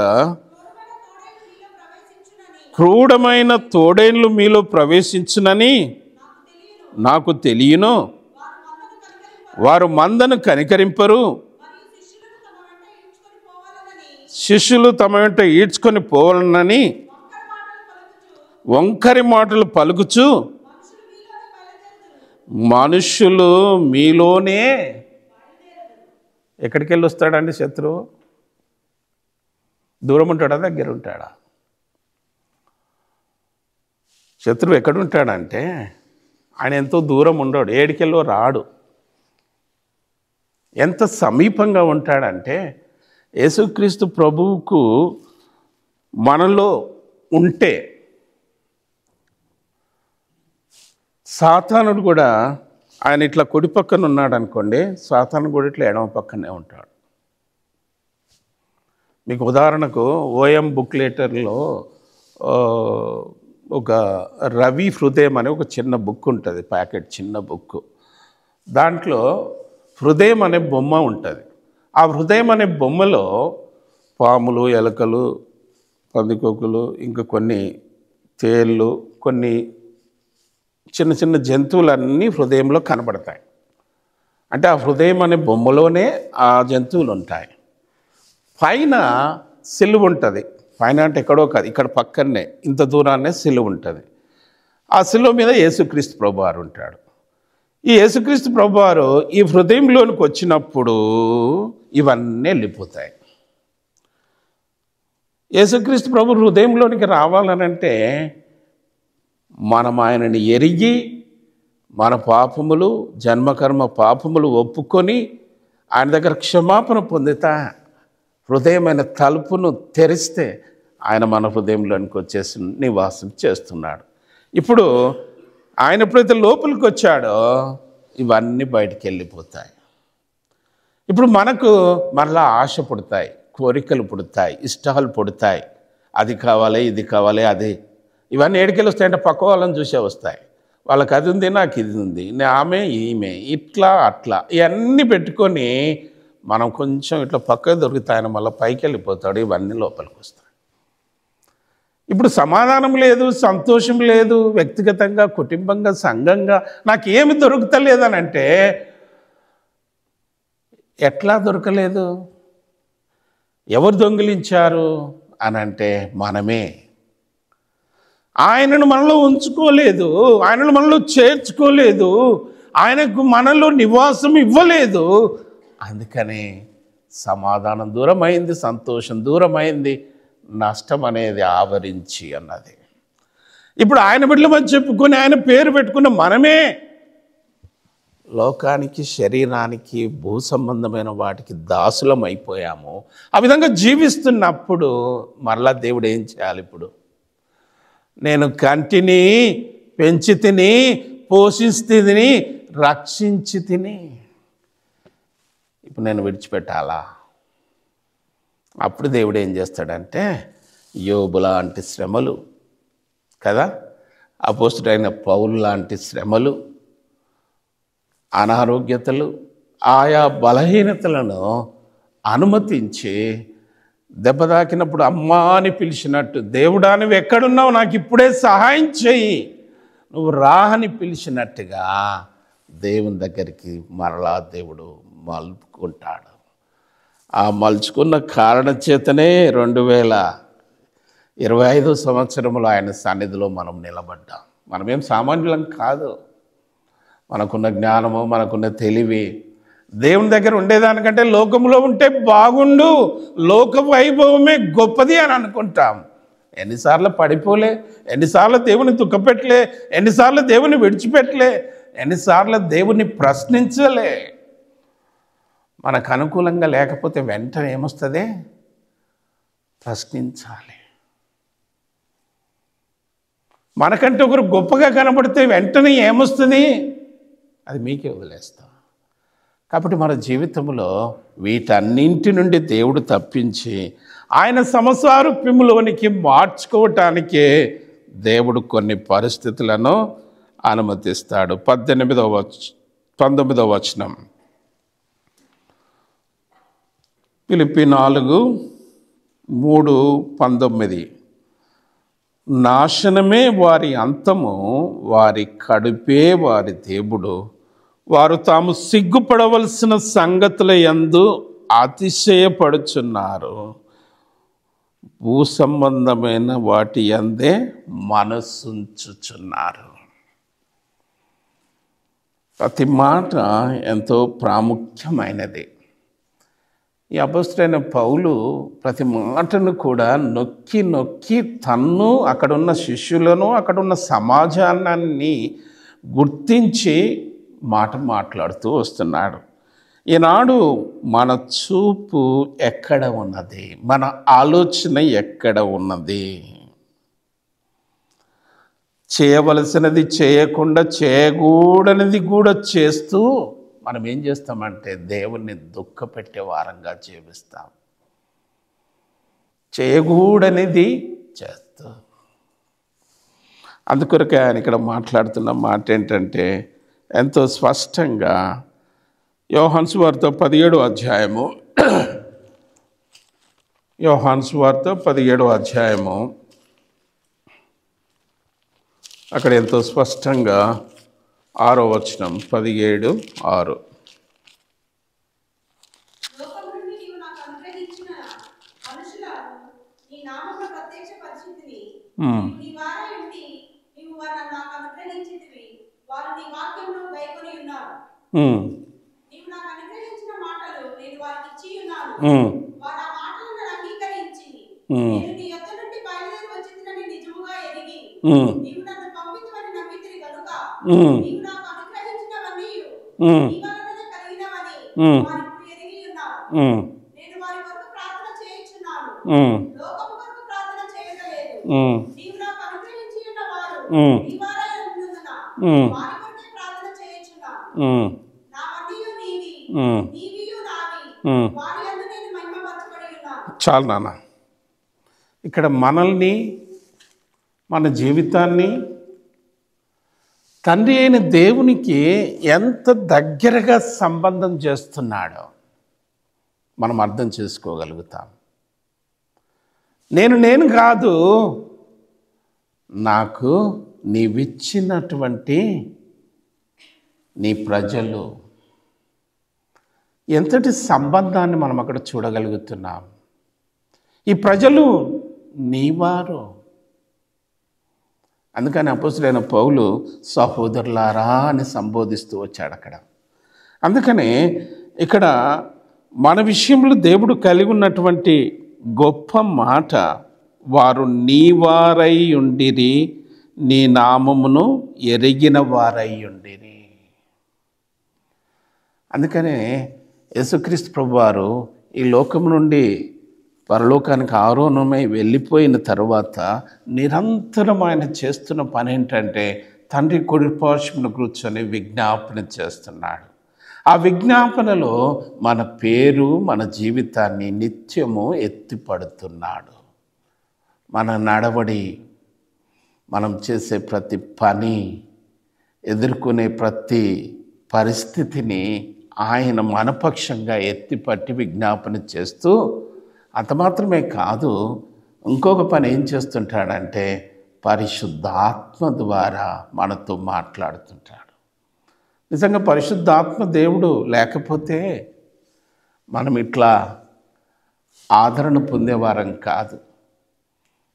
[SPEAKER 1] క్రూరమైన తోడేళ్ళు మీలో ప్రవేశించునని నాకు తెలియను. వారు మందను కనికరింపరు, శిష్యులు తమ వెంట ఈడ్చుకొని పోవాలనని వంకరి మాటలు పలుకుచు మనుషులు మీలోనే. ఎక్కడికి వెళ్ళి వస్తాడండి శత్రువు? దూరం ఉంటాడా, దగ్గర ఉంటాడా? శత్రువు ఎక్కడుంటాడంటే ఆయన ఎంతో దూరం ఉండడు, ఏడికెళ్ళో రాడు. ఎంత సమీపంగా ఉంటాడంటే యేసుక్రీస్తు ప్రభువుకు మనలో ఉంటే సాతానుడు కూడా ఆయన ఇట్లా కుడి పక్కన ఉన్నాడు అనుకోండి, సాతాను కూడా ఇట్లా ఎడమ పక్కనే ఉంటాడు. మీకు ఉదాహరణకు ఓఎం బుక్లెటర్లో ఒక రవి హృదయం అనే ఒక చిన్న బుక్ ఉంటుంది, ప్యాకెట్ చిన్న బుక్. దాంట్లో హృదయం అనే బొమ్మ ఉంటుంది. ఆ హృదయం అనే బొమ్మలో పాములు, ఎలకలు, పందికొక్కులు, ఇంకా కొన్ని తేళ్ళు, కొన్ని చిన్న చిన్న జంతువులన్నీ హృదయంలో కనబడతాయి. అంటే ఆ హృదయం అనే బొమ్మలోనే ఆ జంతువులు ఉంటాయి. పైన సిలువ ఉంటుంది. పైన అంటే ఎక్కడో కాదు, ఇక్కడ పక్కనే ఇంత దూరాన్నే సిలువ ఉంటుంది. ఆ సిలువ మీద యేసుక్రీస్తు ప్రభువారు ఉంటాడు. ఈ యేసుక్రీస్తు ప్రభువారు ఈ హృదయంలోనికి వచ్చినప్పుడు ఇవన్నీ వెళ్ళిపోతాయి. యేసుక్రీస్తు ప్రభు హృదయంలోనికి రావాలనంటే మనం ఆయనని ఎరిగి, మన పాపములు, జన్మకర్మ పాపములు ఒప్పుకొని ఆయన దగ్గర క్షమాపణ పొందుతా హృదయమైన తలుపును తెరిస్తే ఆయన మన హృదయంలోనికి వచ్చేసి నివాసం చేస్తున్నాడు. ఇప్పుడు ఆయన ఎప్పుడైతే లోపలికి వచ్చాడో ఇవన్నీ బయటికి వెళ్ళిపోతాయి. ఇప్పుడు మనకు మరలా ఆశ పుడతాయి, కోరికలు పుడతాయి, ఇష్టాలు పుడతాయి. అది కావాలి, ఇది కావాలి, అది. ఇవన్నీ ఏడికెళ్ళి వస్తాయంటే పక్క వాళ్ళని చూసే వస్తాయి. వాళ్ళకి అది ఉంది, నాకు ఇది ఉంది, ఆమె ఈమె, ఇట్లా అట్లా ఇవన్నీ పెట్టుకొని మనం కొంచెం ఇట్లా పక్కకు దొరుకుతాయని మళ్ళీ పైకి వెళ్ళిపోతాడు. ఇవన్నీ లోపలికి వస్తాయి. ఇప్పుడు సమాధానం లేదు, సంతోషం లేదు, వ్యక్తిగతంగా, కుటుంబంగా, సంఘంగా నాకు ఏమి దొరుకుతలేదనంటే ఎట్లా దొరకలేదు? ఎవరు దొంగిలించారు అని అంటే మనమే. ఆయనను మనలో ఉంచుకోలేదు, ఆయనను మనలో చేర్చుకోలేదు, ఆయనకు మనలో నివాసం ఇవ్వలేదు. అందుకని సమాధానం దూరమైంది, సంతోషం దూరమైంది, నష్టం అనేది ఆవరించి అన్నది. ఇప్పుడు ఆయన బిడ్డలమని చెప్పుకొని ఆయన పేరు పెట్టుకున్న మనమే లోకానికి, శరీరానికి, భూ సంబంధమైన వాటికి దాసులం అయిపోయాము. ఆ విధంగా జీవిస్తున్నప్పుడు మరలా దేవుడు ఏం చేయాలి? ఇప్పుడు నేను కంటిని, పెంచి తిని, పోషించి తిని, రక్షించి తిని, ఇప్పుడు నేను విడిచిపెట్టాలా? అప్పుడు దేవుడు ఏం చేస్తాడంటే యోబు లాంటి శ్రమలు కదా, అపోస్తుడైన పౌలు లాంటి శ్రమలు, అనారోగ్యతలు, ఆయా బలహీనతలను అనుమతించి దెబ్బ తాకినప్పుడు అమ్మా అని పిలిచినట్టు, దేవుడా నువ్వు ఎక్కడున్నావు, నాకు ఇప్పుడే సహాయం చెయ్యి, నువ్వు రా అని పిలిచినట్టుగా దేవుని దగ్గరికి మరలా దేవుడు మలుపుకుంటాడు. ఆ మలుచుకున్న కారణం చేతనే 2025 సంవత్సరంలో ఆయన సన్నిధిలో మనం నిలబడ్డాం. మనమేం సామాన్యులం కాదు. మనకున్న జ్ఞానము, మనకున్న తెలివి దేవుని దగ్గర ఉండేదానికంటే లోకంలో ఉంటే బాగుండు, లోక వైభవమే గొప్పది అని అనుకుంటాం. ఎన్నిసార్లు పడిపోలే, ఎన్నిసార్లు దేవుని దుఃఖపెట్టలే, ఎన్నిసార్లు దేవుని విడిచిపెట్టలే, ఎన్నిసార్లు దేవుని ప్రశ్నించలే. మనకు అనుకూలంగా లేకపోతే వెంటనే ఏమొస్తుంది? ప్రశ్నించాలి. మనకంటే ఒకరు గొప్పగా కనబడితే వెంటనే ఏమొస్తుంది? అది మీకే వదిలేస్తాం. కాబట్టి మన జీవితంలో వీటన్నింటి నుండి దేవుడు తప్పించి ఆయన సమసారూప్యములోనికి మార్చుకోవటానికే దేవుడు కొన్ని పరిస్థితులను అనుమతిస్తాడు. 19వ వచనం, ఫిలిప్పీ 4:3-19. నాశనమే వారి అంతము, వారి కడుపే వారి దేవుడు, వారు తాము సిగ్గుపడవలసిన సంగతుల యందు అతిశయపడుచున్నారు, భూ సంబంధమైన వాటి యందే మనసుంచుచున్నారు. ప్రతి మాట ఎంతో ప్రాముఖ్యమైనది. ఈ అపోస్తలుడైన పౌలు ప్రతి మాటను కూడా నొక్కి నొక్కి తన్ను, అక్కడున్న శిష్యులను, అక్కడున్న సమాజాన్ని గుర్తించి మాట్లాడుతూ వస్తున్నాడు. ఈనాడు మన చూపు ఎక్కడ ఉన్నది? మన ఆలోచన ఎక్కడ ఉన్నది? చేయవలసినది చేయకుండా చేయకూడనిది కూడా చేస్తూ మనం ఏం చేస్తామంటే దేవుణ్ణి దుఃఖపెట్టే వారంగా జీవిస్తాం. చేయకూడనిది చేస్తూ. అందుకొరకే ఆయన ఇక్కడ మాట్లాడుతున్న మాట ఏంటంటే ఎంతో స్పష్టంగా యోహాను సువార్త 17వ అధ్యాయము, యోహాను సువార్త 17వ అధ్యాయము, అక్కడ ఎంతో స్పష్టంగా 6వ వచనం, 17:6. చాలు నాన్న. ఇక్కడ మనల్ని, మన జీవితాన్ని తండ్రి అయిన దేవునికి ఎంత దగ్గరగా సంబంధం చేస్తున్నాడో మనం అర్థం చేసుకోగలుగుతాం. నేను కాదు, నాకు నీవిచ్చినటువంటి నీ ప్రజలు, ఎంతటి సంబంధాన్ని మనం అక్కడ చూడగలుగుతున్నాం. ఈ ప్రజలు నీవారు అందుకని అపోస్తులైన పౌలు సహోదరులారా అని సంబోధిస్తూ వచ్చాడు అక్కడ. అందుకనే ఇక్కడ మన విషయంలో దేవుడు కలిగి ఉన్నటువంటి గొప్ప మాట, వారు నీ వారై ఉండిరి, నీ నామమును ఎరిగిన వారై ఉండిరి. అందుకనే యేసుక్రీస్తు ప్రభువారు ఈ లోకం నుండి పరలోకానికి ఆరోహణమై వెళ్ళిపోయిన తరువాత నిరంతరం ఆయన చేస్తున్న పని ఏంటంటే తండ్రి కుడిపార్శ్వమున కూర్చొని విజ్ఞాపన చేస్తున్నాడు. ఆ విజ్ఞాపనలో మన పేరు, మన జీవితాన్ని నిత్యము ఎత్తిపడుతున్నాడు. మన నడవడి, మనం చేసే ప్రతి పని, ఎదుర్కొనే ప్రతి పరిస్థితిని ఆయన మనపక్షంగా ఎత్తిపట్టి విజ్ఞాపన చేస్తూ, అంత మాత్రమే కాదు, ఇంకొక పని ఏం చేస్తుంటాడంటే పరిశుద్ధాత్మ ద్వారా మనతో మాట్లాడుతుంటాడు. నిజంగా పరిశుద్ధాత్మ దేవుడు లేకపోతే మనం ఇట్లా ఆదరణ పొందేవారం కాదు,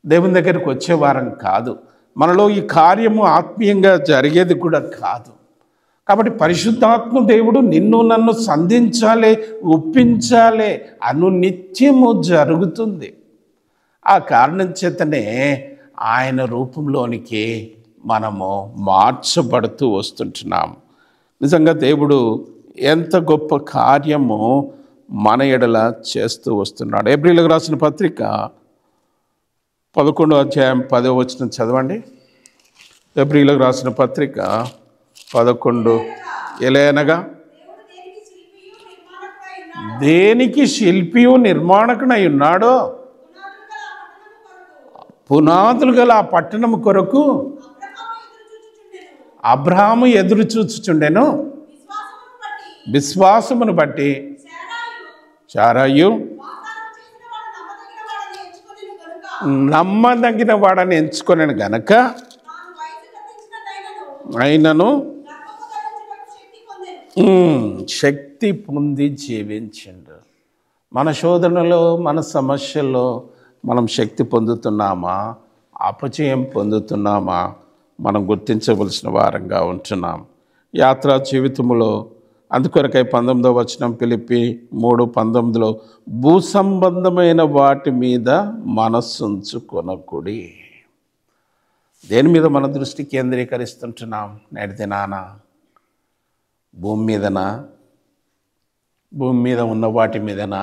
[SPEAKER 1] దేవుని దగ్గరికి వచ్చేవారం కాదు, మనలో ఈ కార్యము ఆత్మీయంగా జరిగేది కూడా కాదు. కాబట్టి పరిశుద్ధాత్మ దేవుడు నిన్ను నన్ను సంధించాలి, ఒప్పించాలి అనునిత్యము జరుగుతుంది. ఆ కారణం చేతనే ఆయన రూపంలోనికి మనము మార్చబడుతూ వస్తుంటున్నాం. నిజంగా దేవుడు ఎంత గొప్ప కార్యము మన ఎడల చేస్తూ వస్తున్నాడు. ఏప్రిల్కి రాసిన పత్రిక 11వ అధ్యాయం 10వ వచనం చదవండి. ఏప్రిల్కి రాసిన పత్రిక 11. ఎలయనగా దేనికి శిల్పియు నిర్మాణకునై ఉన్నాడో, పునాదులు గల ఆ పట్టణము కొరకు అబ్రహాము ఎదురు చూచుచుండెను. విశ్వాసమును బట్టి శారాయు నమ్మదగిన వాడని ఎంచుకొనెను గనక ఆయనను శక్తి పొంది జీవించిండు. మన శోధనలో, మన సమస్యల్లో మనం శక్తి పొందుతున్నామా, అపజయం పొందుతున్నామా, మనం గుర్తించవలసిన వారంగా ఉంటున్నాం. యాత్రా జీవితంలో అందుకొరకై 19వ వచనం ఫిలిప్పీ 3:19 భూ సంబంధమైన వాటి మీద మనస్సుంచుకొనకుడి. దేని మీద మన దృష్టి కేంద్రీకరిస్తుంటున్నాం నేటి దినాన? భూమి మీదనా? భూమి మీద ఉన్న వాటి మీదనా?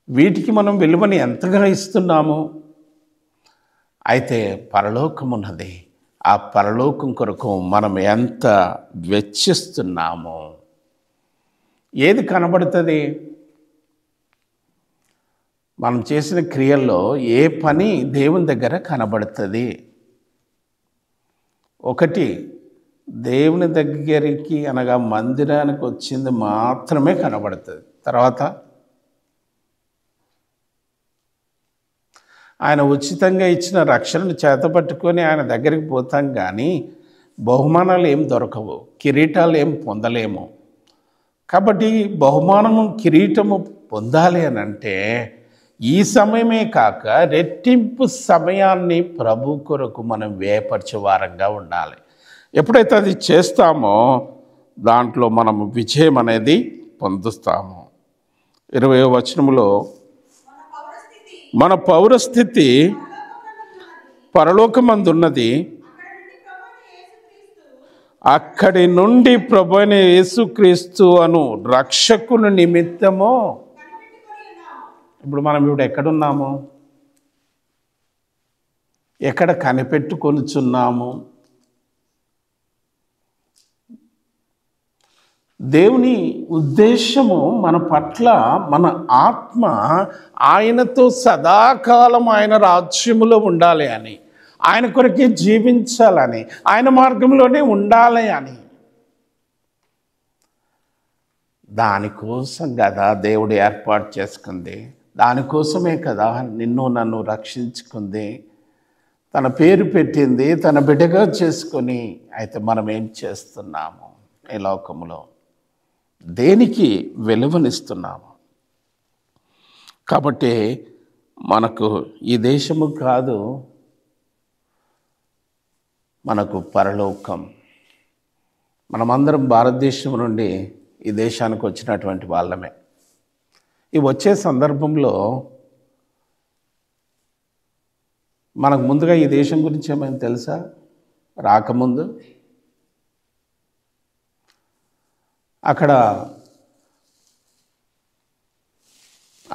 [SPEAKER 1] వీటికి మనం విలువని ఎంతగా ఇస్తున్నాము? అయితే పరలోకం ఉన్నది. ఆ పరలోకం కొరకు మనం ఎంత వెచ్చిస్తున్నాము? ఏది కనబడుతుంది? మనం చేసిన క్రియల్లో ఏ పని దేవుని దగ్గర కనబడుతుంది? ఒకటి, దేవుని దగ్గరికి అనగా మందిరానికి వచ్చింది మాత్రమే కనబడుతుంది. తర్వాత ఆయన ఉచితంగా ఇచ్చిన రక్షణను చేతపట్టుకొని ఆయన దగ్గరికి పోతాం, కానీ బహుమానాలు ఏం దొరకవు, కిరీటాలు ఏం పొందలేము. కాబట్టి బహుమానము, కిరీటము పొందాలి అని అంటే ఈ సమయమే కాక రెట్టింపు సమయాన్ని ప్రభు కొరకు మనం వ్యయపరిచే వారంగా ఉండాలి. ఎప్పుడైతే అది చేస్తామో దాంట్లో మనం విజయం అనేది పొందుతాము. 20వ వచనంలో మన పౌరస్థితి పరలోకమందున్నది, అక్కడి నుండి ప్రభువైన యేసుక్రీస్తు అను రక్షకుని నిమిత్తము. ఇప్పుడు మనం ఎక్కడున్నాము? ఎక్కడ కనిపెట్టుకొనుచున్నాము? దేవుని ఉద్దేశము మన పట్ల, మన ఆత్మ ఆయనతో సదాకాలం ఆయన రాజ్యములో ఉండాలి అని, ఆయన కొరకే జీవించాలని, ఆయన మార్గంలోనే ఉండాలి అని. దానికోసం కదా దేవుడు ఏర్పాటు చేసుకుంది, దానికోసమే కదా నిన్ను నన్ను రక్షించుకుంది, తన పేరు పెట్టింది, తన బిడ్డగా చేసుకొని. అయితే మనం ఏం చేస్తున్నాము? ఈ లోకములో దేనికి విలువనిస్తున్నాము? కాబట్టి మనకు ఈ దేశము కాదు, మనకు పరలోకం. మనమందరం భారతదేశం నుండి ఈ దేశానికి వచ్చినటువంటి వాళ్ళమే. ఈ వచ్చే సందర్భంలో మనకు ముందుగా ఈ దేశం గురించి ఏమైనా తెలుసా? రాకముందు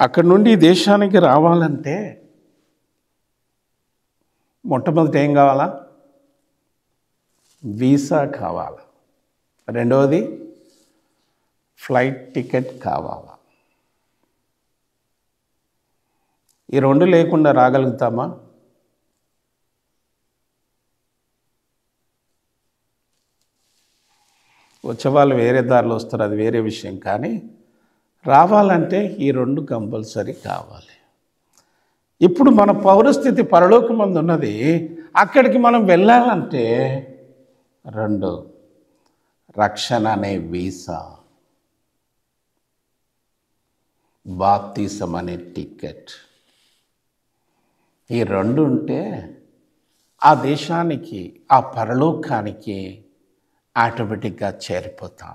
[SPEAKER 1] అక్కడి నుండి ఈ దేశానికి రావాలంటే మొట్టమొదటి ఏం కావాలా? వీసా కావాలా. రెండవది ఫ్లైట్ టికెట్ కావాలా. ఈ రెండు లేకుండా రాగలుగుతామా? వచ్చేవాళ్ళు వేరే దారిలో వస్తారు, అది వేరే విషయం. కానీ రావాలంటే ఈ రెండు కంపల్సరీ కావాలి. ఇప్పుడు మన పౌరస్థితి పరలోకమందు ఉన్నది. అక్కడికి మనం వెళ్ళాలంటే రెండు, రక్షణ అనే వీసా, బాప్తిసం అనే టికెట్. ఈ రెండు ఉంటే ఆ దేశానికి, ఆ పరలోకానికి ఆటోమేటిక్గా చేరిపోతాం.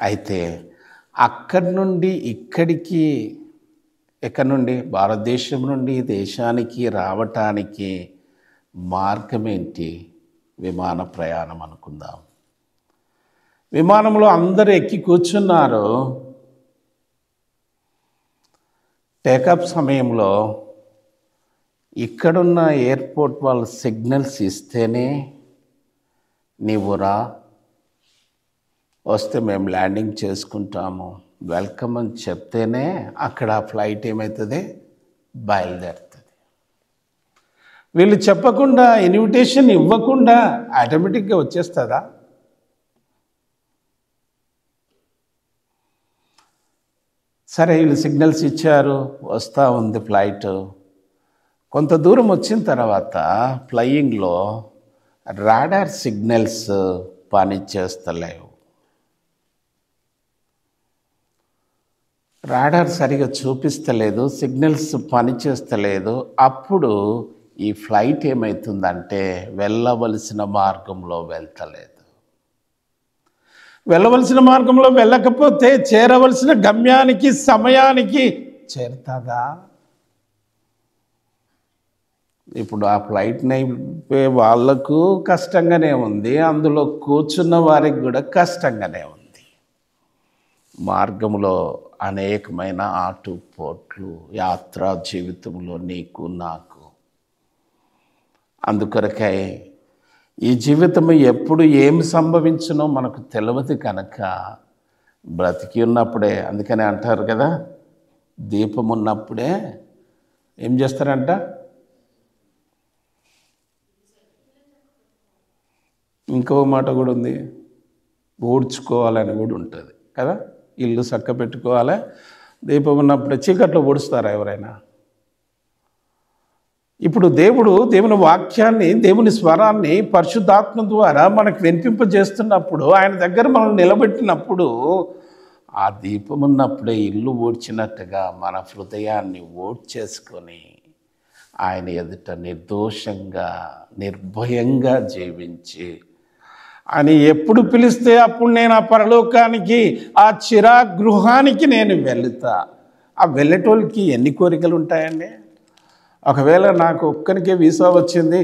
[SPEAKER 1] అయితే అక్కడి నుండి ఇక్కడికి, ఎక్కడి నుండి, భారతదేశం నుండి దేశానికి రావటానికి మార్గం ఏంటి? విమాన ప్రయాణం అనుకుందాం. విమానంలో అందరూ ఎక్కి కూర్చున్నారు. టేకప్ సమయంలో ఇక్కడున్న ఎయిర్పోర్ట్ వాళ్ళు సిగ్నల్స్ ఇస్తేనే నీవు రా, వస్తే మేము ల్యాండింగ్ చేసుకుంటాము, వెల్కమ్ అని చెప్తేనే అక్కడ ఫ్లైట్ ఏమవుతుంది? బయలుదేరుతుంది. వీళ్ళు చెప్పకుండా, ఇన్విటేషన్ ఇవ్వకుండా ఆటోమేటిక్గా వచ్చేస్తుందా? సరే, వీళ్ళు సిగ్నల్స్ ఇచ్చారు, వస్తూ ఉంది ఫ్లైట్. కొంత దూరం వచ్చిన తర్వాత ఫ్లయింగ్లో రాడార్ సిగ్నల్స్ పనిచేస్తలేవు. రాడార్ సరిగా చూపిస్తలేదు, సిగ్నల్స్ పనిచేస్తలేదు. అప్పుడు ఈ ఫ్లైట్ ఏమవుతుందంటే వెళ్ళవలసిన మార్గంలో వెళ్తలేదు. వెళ్ళవలసిన మార్గంలో వెళ్ళకపోతే చేరవలసిన గమ్యానికి సమయానికి చేరుతుందా? ఇప్పుడు ఆ ఫ్లైట్ నడిపే వాళ్లకు కష్టంగానే ఉంది, అందులో కూర్చున్న వారికి కూడా కష్టంగానే ఉంది. మార్గంలో అనేకమైన ఆటుపోట్లు యాత్రా జీవితంలో నీకు నాకు. అందుకొరకై ఈ జీవితం ఎప్పుడు ఏం సంభవించునో మనకు తెలియదు కనుక బ్రతికి ఉన్నప్పుడే, అందుకనే అంటారు కదా, దీపం ఉన్నప్పుడే ఏం చేస్తారంట? ఇంకో మాట కూడా ఉంది, ఊడ్చుకోవాలని కూడా ఉంటుంది కదా. ఇల్లు చక్క పెట్టుకోవాలి, దీపం ఉన్నప్పుడే. చీకట్లో ఊడుస్తారా ఎవరైనా? ఇప్పుడు దేవుని వాక్యాన్ని, దేవుని స్వరాన్ని పరిశుద్ధాత్మ ద్వారా మనకు వినిపింపజేస్తున్నప్పుడు, ఆయన దగ్గర మనం నిలబెట్టినప్పుడు, ఆ దీపం ఉన్నప్పుడే ఇల్లు ఊడ్చినట్టుగా మన హృదయాన్ని ఊడ్చేసుకొని ఆయన ఎదుట నిర్దోషంగా నిర్భయంగా జీవించి, ఆయన ఎప్పుడు పిలిస్తే అప్పుడు నేను ఆ పరలోకానికి, ఆ చిరాగృహానికి నేను వెళుతా. ఆ వెళ్ళేటోళ్ళకి ఎన్ని కోరికలు ఉంటాయండి? ఒకవేళ నాకు ఒక్కరికే వీసా వచ్చింది,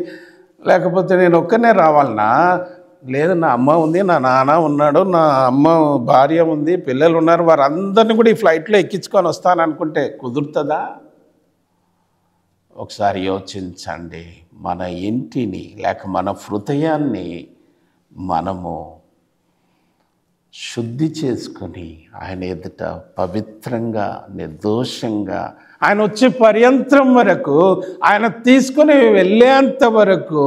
[SPEAKER 1] లేకపోతే నేను ఒక్కనే రావాలన్నా? లేదు, నా అమ్మ ఉంది, నా నాన్న ఉన్నాడు, నా అమ్మ భార్య ఉంది, పిల్లలు ఉన్నారు, వారందరినీ కూడా ఈ ఫ్లైట్లో ఎక్కించుకొని వస్తాను అనుకుంటే కుదురుతుందా? ఒకసారి యోచించండి. మన ఇంటిని లేక మన హృదయాన్ని మనము శుద్ధి చేసుకొని ఆయన ఎదుట పవిత్రంగా నిర్దోషంగా ఆయన వచ్చే పర్యంతం వరకు, ఆయన తీసుకొని వెళ్ళేంత వరకు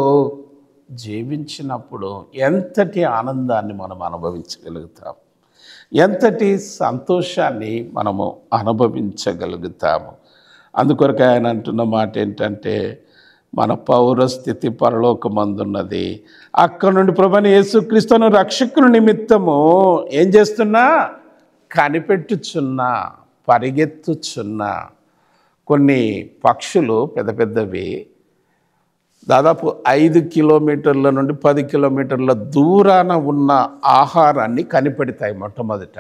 [SPEAKER 1] జీవించినప్పుడు ఎంతటి ఆనందాన్ని మనం అనుభవించగలుగుతాం, ఎంతటి సంతోషాన్ని మనము అనుభవించగలుగుతాము. అందుకొరకు ఆయన అంటున్న మాట ఏంటంటే, మన పౌరస్థితి పరలోకమందున్నది. అక్కడ నుండి ప్రభువైన యేసుక్రీస్తును రక్షకుని నిమిత్తము ఏం చేస్తున్నా? కనిపెట్టుచున్నా, పరిగెత్తుచున్నా. కొన్ని పక్షులు పెద్ద పెద్దవి దాదాపు 5 కిలోమీటర్ల నుండి 10 కిలోమీటర్ల దూరాన ఉన్న ఆహారాన్ని కనిపెడతాయి మొట్టమొదట.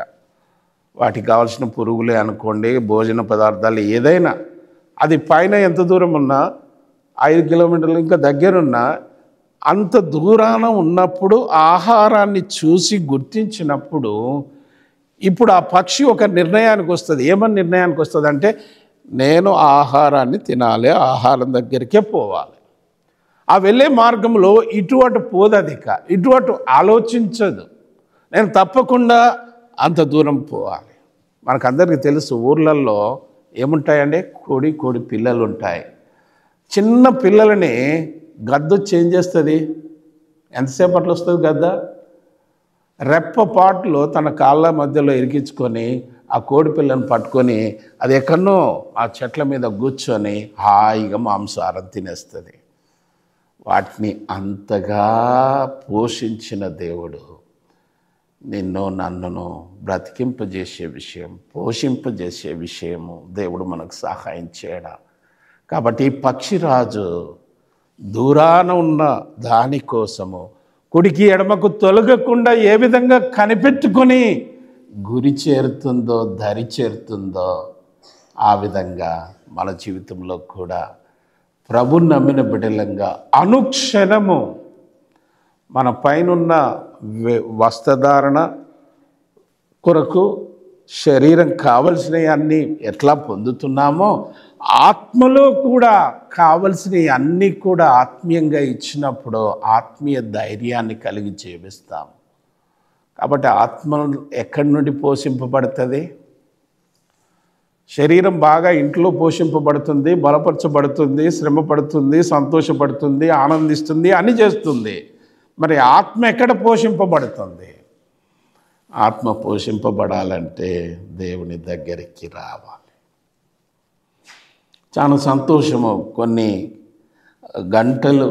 [SPEAKER 1] వాటికి కావాల్సిన పురుగులే అనుకోండి, భోజన పదార్థాలు ఏదైనా, అది పైన ఎంత దూరం ఉన్నా 5 కిలోమీటర్లు ఇంకా దగ్గరున్నా అంత దూరాన ఉన్నప్పుడు ఆహారాన్ని చూసి గుర్తించినప్పుడు ఇప్పుడు ఆ పక్షి ఒక నిర్ణయానికి వస్తుంది. ఏమని నిర్ణయానికి వస్తుంది అంటే, నేను ఆహారాన్ని తినాలి, ఆహారం దగ్గరికే పోవాలి. ఆ వెళ్ళే మార్గంలో ఇటు పోదదిక, ఇటు ఆలోచించదు. నేను తప్పకుండా అంత దూరం పోవాలి. మనకందరికీ తెలుసు, ఊర్లలో ఏముంటాయండి, కోడి పిల్లలు ఉంటాయి. చిన్న పిల్లలని గద్దొచ్చి ఏం చేస్తుంది? ఎంతసేపట్లో వస్తుంది గద్ద? రెప్పపాటులో తన కాళ్ళ మధ్యలో ఇరికించుకొని ఆ కోడి పిల్లను పట్టుకొని అది ఎక్కడనో ఆ చెట్ల మీద కూర్చొని హాయిగా మాంసాహారం తినేస్తుంది. వాటిని అంతగా పోషించిన దేవుడు నిన్ను నన్నును బ్రతికింపజేసే విషయం, పోషింపజేసే విషయము దేవుడు మనకు సహాయం చేయడా. కాబట్టి పక్షిరాజు దూరాన ఉన్న దానికోసము కుడికి ఎడమకు తొలగకుండా ఏ విధంగా కనిపెట్టుకొని గురి చేరుతుందో, దరి చేరుతుందో, ఆ విధంగా మన జీవితంలో కూడా ప్రభుని నమ్మిన బిడ్డలంగా అనుక్షణము మన పైనున్న వస్త్రధారణ కొరకు శరీరం కావలసినవి అన్నీ ఎట్లా పొందుతున్నామో ఆత్మలో కూడా కావలసినవి అన్నీ కూడా ఆత్మీయంగా ఇచ్చినప్పుడు ఆత్మీయ ధైర్యాన్ని కలిగి జీవిస్తాం. కాబట్టి ఆత్మ ఎక్కడి నుండి పోషింపబడుతుంది? శరీరం బాగా ఇంట్లో పోషింపబడుతుంది, బలపరచబడుతుంది, శ్రమ పడుతుంది, సంతోషపడుతుంది, ఆనందిస్తుంది, అన్ని చేస్తుంది. మరి ఆత్మ ఎక్కడ పోషింపబడుతుంది? ఆత్మ పోషింపబడాలంటే దేవుని దగ్గరికి రావాలి. చాలా సంతోషము, కొన్ని గంటలు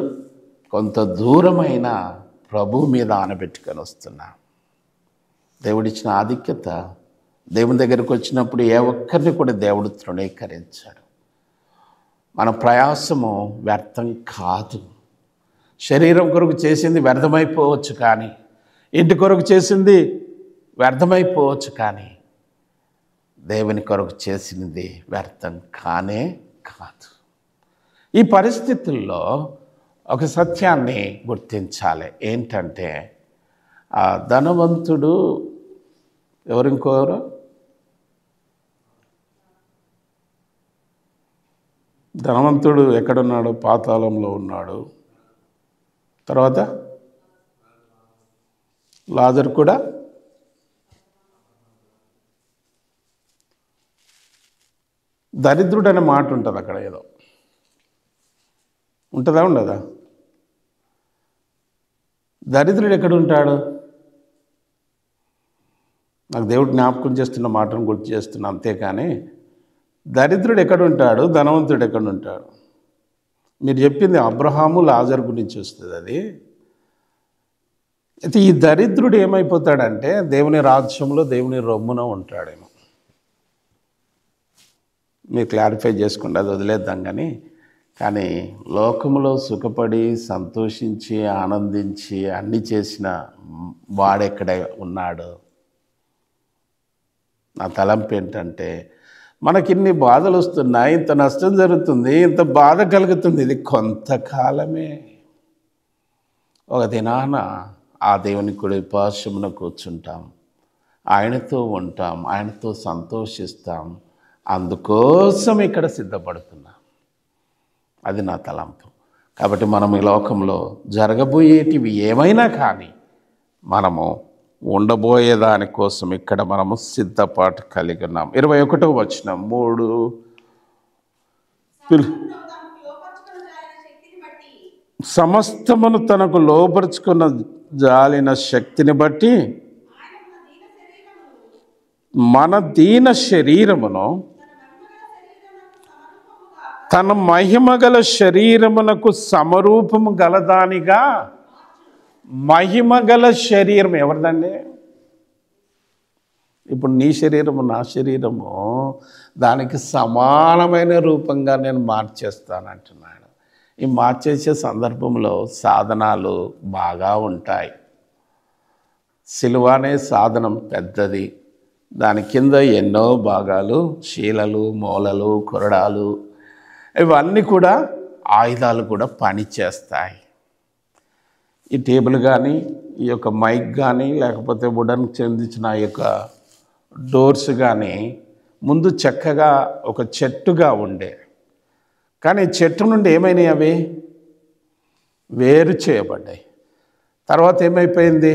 [SPEAKER 1] కొంత దూరమైన ప్రభు మీద ఆనబెట్టుకొని వస్తున్నా. దేవుడిచ్చిన ఆధిక్యత, దేవుని దగ్గరికి వచ్చినప్పుడు ఏ ఒక్కరిని కూడా దేవుడు తృణీకరించాడు. మన ప్రయాసము వ్యర్థం కాదు. శరీరం కొరకు చేసింది వ్యర్థమైపోవచ్చు, కానీ ఇంటి కొరకు చేసింది వ్యర్థమైపోవచ్చు, కానీ దేవుని కొరకు చేసినది వ్యర్థం కానే కాదు. ఈ పరిస్థితుల్లో ఒక సత్యాన్ని గుర్తించాలి. ఏంటంటే, ఆ ధనవంతుడు ఇంకోరు ధనవంతుడు ఎక్కడున్నాడు? పాతాళంలో ఉన్నాడు. తర్వాత లాజరు కూడా దరిద్రుడు అనే మాట ఉంటుంది అక్కడ. ఏదో ఉంటుందా, ఉండదా? దరిద్రుడు ఎక్కడుంటాడు? నాకు దేవుడు జ్ఞాపకం చేస్తున్న మాటను గుర్తు చేస్తున్నా, అంతేకాని దరిద్రుడు ఎక్కడుంటాడు, ధనవంతుడు ఎక్కడుంటాడు? మీరు చెప్పింది అబ్రహాము లాజరు గురించి వస్తుంది. అది అయితే ఈ దరిద్రుడు ఏమైపోతాడంటే దేవుని రాజ్యంలో దేవుని రొమ్మున ఉంటాడేమో. మీరు క్లారిఫై చేసుకోండి, అది వదిలేద్దాం. కానీ లోకములో సుఖపడి సంతోషించి ఆనందించి అన్నీ చేసిన వాడెక్కడ ఉన్నాడు? నా తలంపు ఏంటంటే, మనకిన్ని బాధలు వస్తున్నాయి, ఇంత నష్టం జరుగుతుంది, ఇంత బాధ కలుగుతుంది, ఇది కొంతకాలమే. ఒక దినాన ఆ దేవుని కుడి పార్శ్వమున కూర్చుంటాం, ఆయనతో ఉంటాం, ఆయనతో సంతోషిస్తాం. అందుకోసం ఇక్కడ సిద్ధపడుతున్నాం. అది నా తలంపు. కాబట్టి మనం ఈ లోకంలో జరగబోయేటివి ఏమైనా కానీ మనము ఉండబోయే దానికోసం ఇక్కడ మనము సిద్ధపాటు కలిగి ఉన్నాం. 21వ వచనం 3 సమస్తమును తనకు లోపరుచుకున్న జాలిన శక్తిని బట్టి మన దీన శరీరమును తన మహిమగల శరీరమునకు సమరూపము గలదానిగా. మహిమగల శరీరం ఎవరిదండి? ఇప్పుడు నీ శరీరము, నా శరీరము, దానికి సమానమైన రూపంగా నేను మార్చేస్తానంటున్నాడు. ఈ మార్చేసే సందర్భంలో సాధనాలు బాగా ఉంటాయి. సిలువ అనే సాధనం పెద్దది, దాని కింద ఎన్నో భాగాలు, శీలలు, మూలలు, కొరడాలు, ఇవన్నీ కూడా ఆయుధాలు కూడా పనిచేస్తాయి. ఈ టేబుల్ కానీ, ఈ యొక్క మైక్ కానీ, లేకపోతే వుడన్ చెందించిన ఈ యొక్క డోర్స్ కానీ ముందు చక్కగా ఒక చెట్టుగా ఉండే, కానీ చెట్టు నుండి ఏమైనాయి? అవి వేరు చేయబడ్డాయి. తర్వాత ఏమైపోయింది?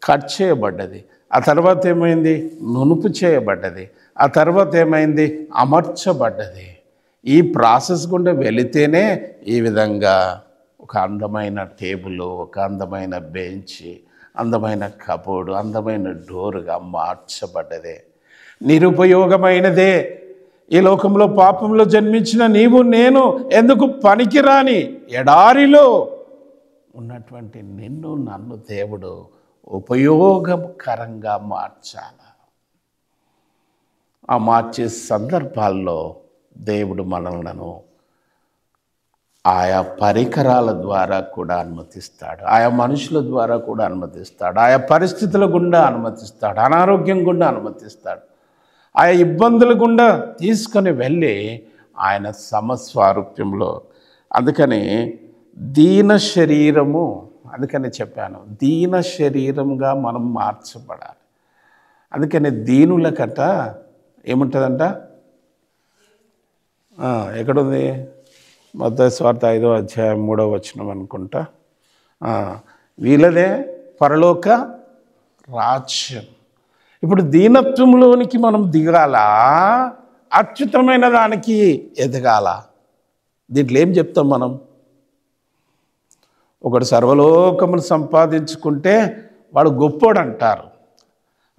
[SPEAKER 1] కట్ చేయబడ్డది. ఆ తర్వాత ఏమైంది? నునుపు చేయబడ్డది. ఆ తర్వాత ఏమైంది? అమర్చబడ్డది. ఈ ప్రాసెస్ గుండా వెళితేనే ఈ విధంగా ఒక అందమైన టేబుల్, ఒక అందమైన బెంచ్, అందమైన కబోర్డు, అందమైన డోరుగా మార్చబడ్డదే. నిరుపయోగమైనదే. ఈ లోకంలో పాపంలో జన్మించిన నీవు నేను ఎందుకు పనికిరాని ఎడారిలో ఉన్నటువంటి నిన్ను నన్ను దేవుడు ఉపయోగకరంగా మార్చాలి. ఆ మార్చే సందర్భాల్లో దేవుడు మనలను ఆయా పరికరాల ద్వారా కూడా అనుమతిస్తాడు, ఆయా మనుషుల ద్వారా కూడా అనుమతిస్తాడు, ఆయా పరిస్థితుల గుండా అనుమతిస్తాడు, అనారోగ్యం గుండా అనుమతిస్తాడు, ఆయా ఇబ్బందుల గుండా తీసుకొని వెళ్ళి ఆయన సమస్వారూప్యంలో. అందుకని దీన శరీరము, అందుకని చెప్పాను, దీన శరీరంగా మనం మార్చబడాలి. అందుకని దీనులకట ఏముంటుందంట? ఎక్కడుంది? మత్తయి సువార్త 5వ అధ్యాయం 3వ వచనం అనుకుంటా. వీళ్ళదే పరలోక రాజ్యం. ఇప్పుడు దీనత్వంలోనికి మనం దిగాల, అత్యుత్తమైన దానికి ఎదగాల. దీంట్లో ఏం చెప్తాం మనం? ఒకడు సర్వలోకమును సంపాదించుకుంటే వాడు గొప్పోడు అంటారు,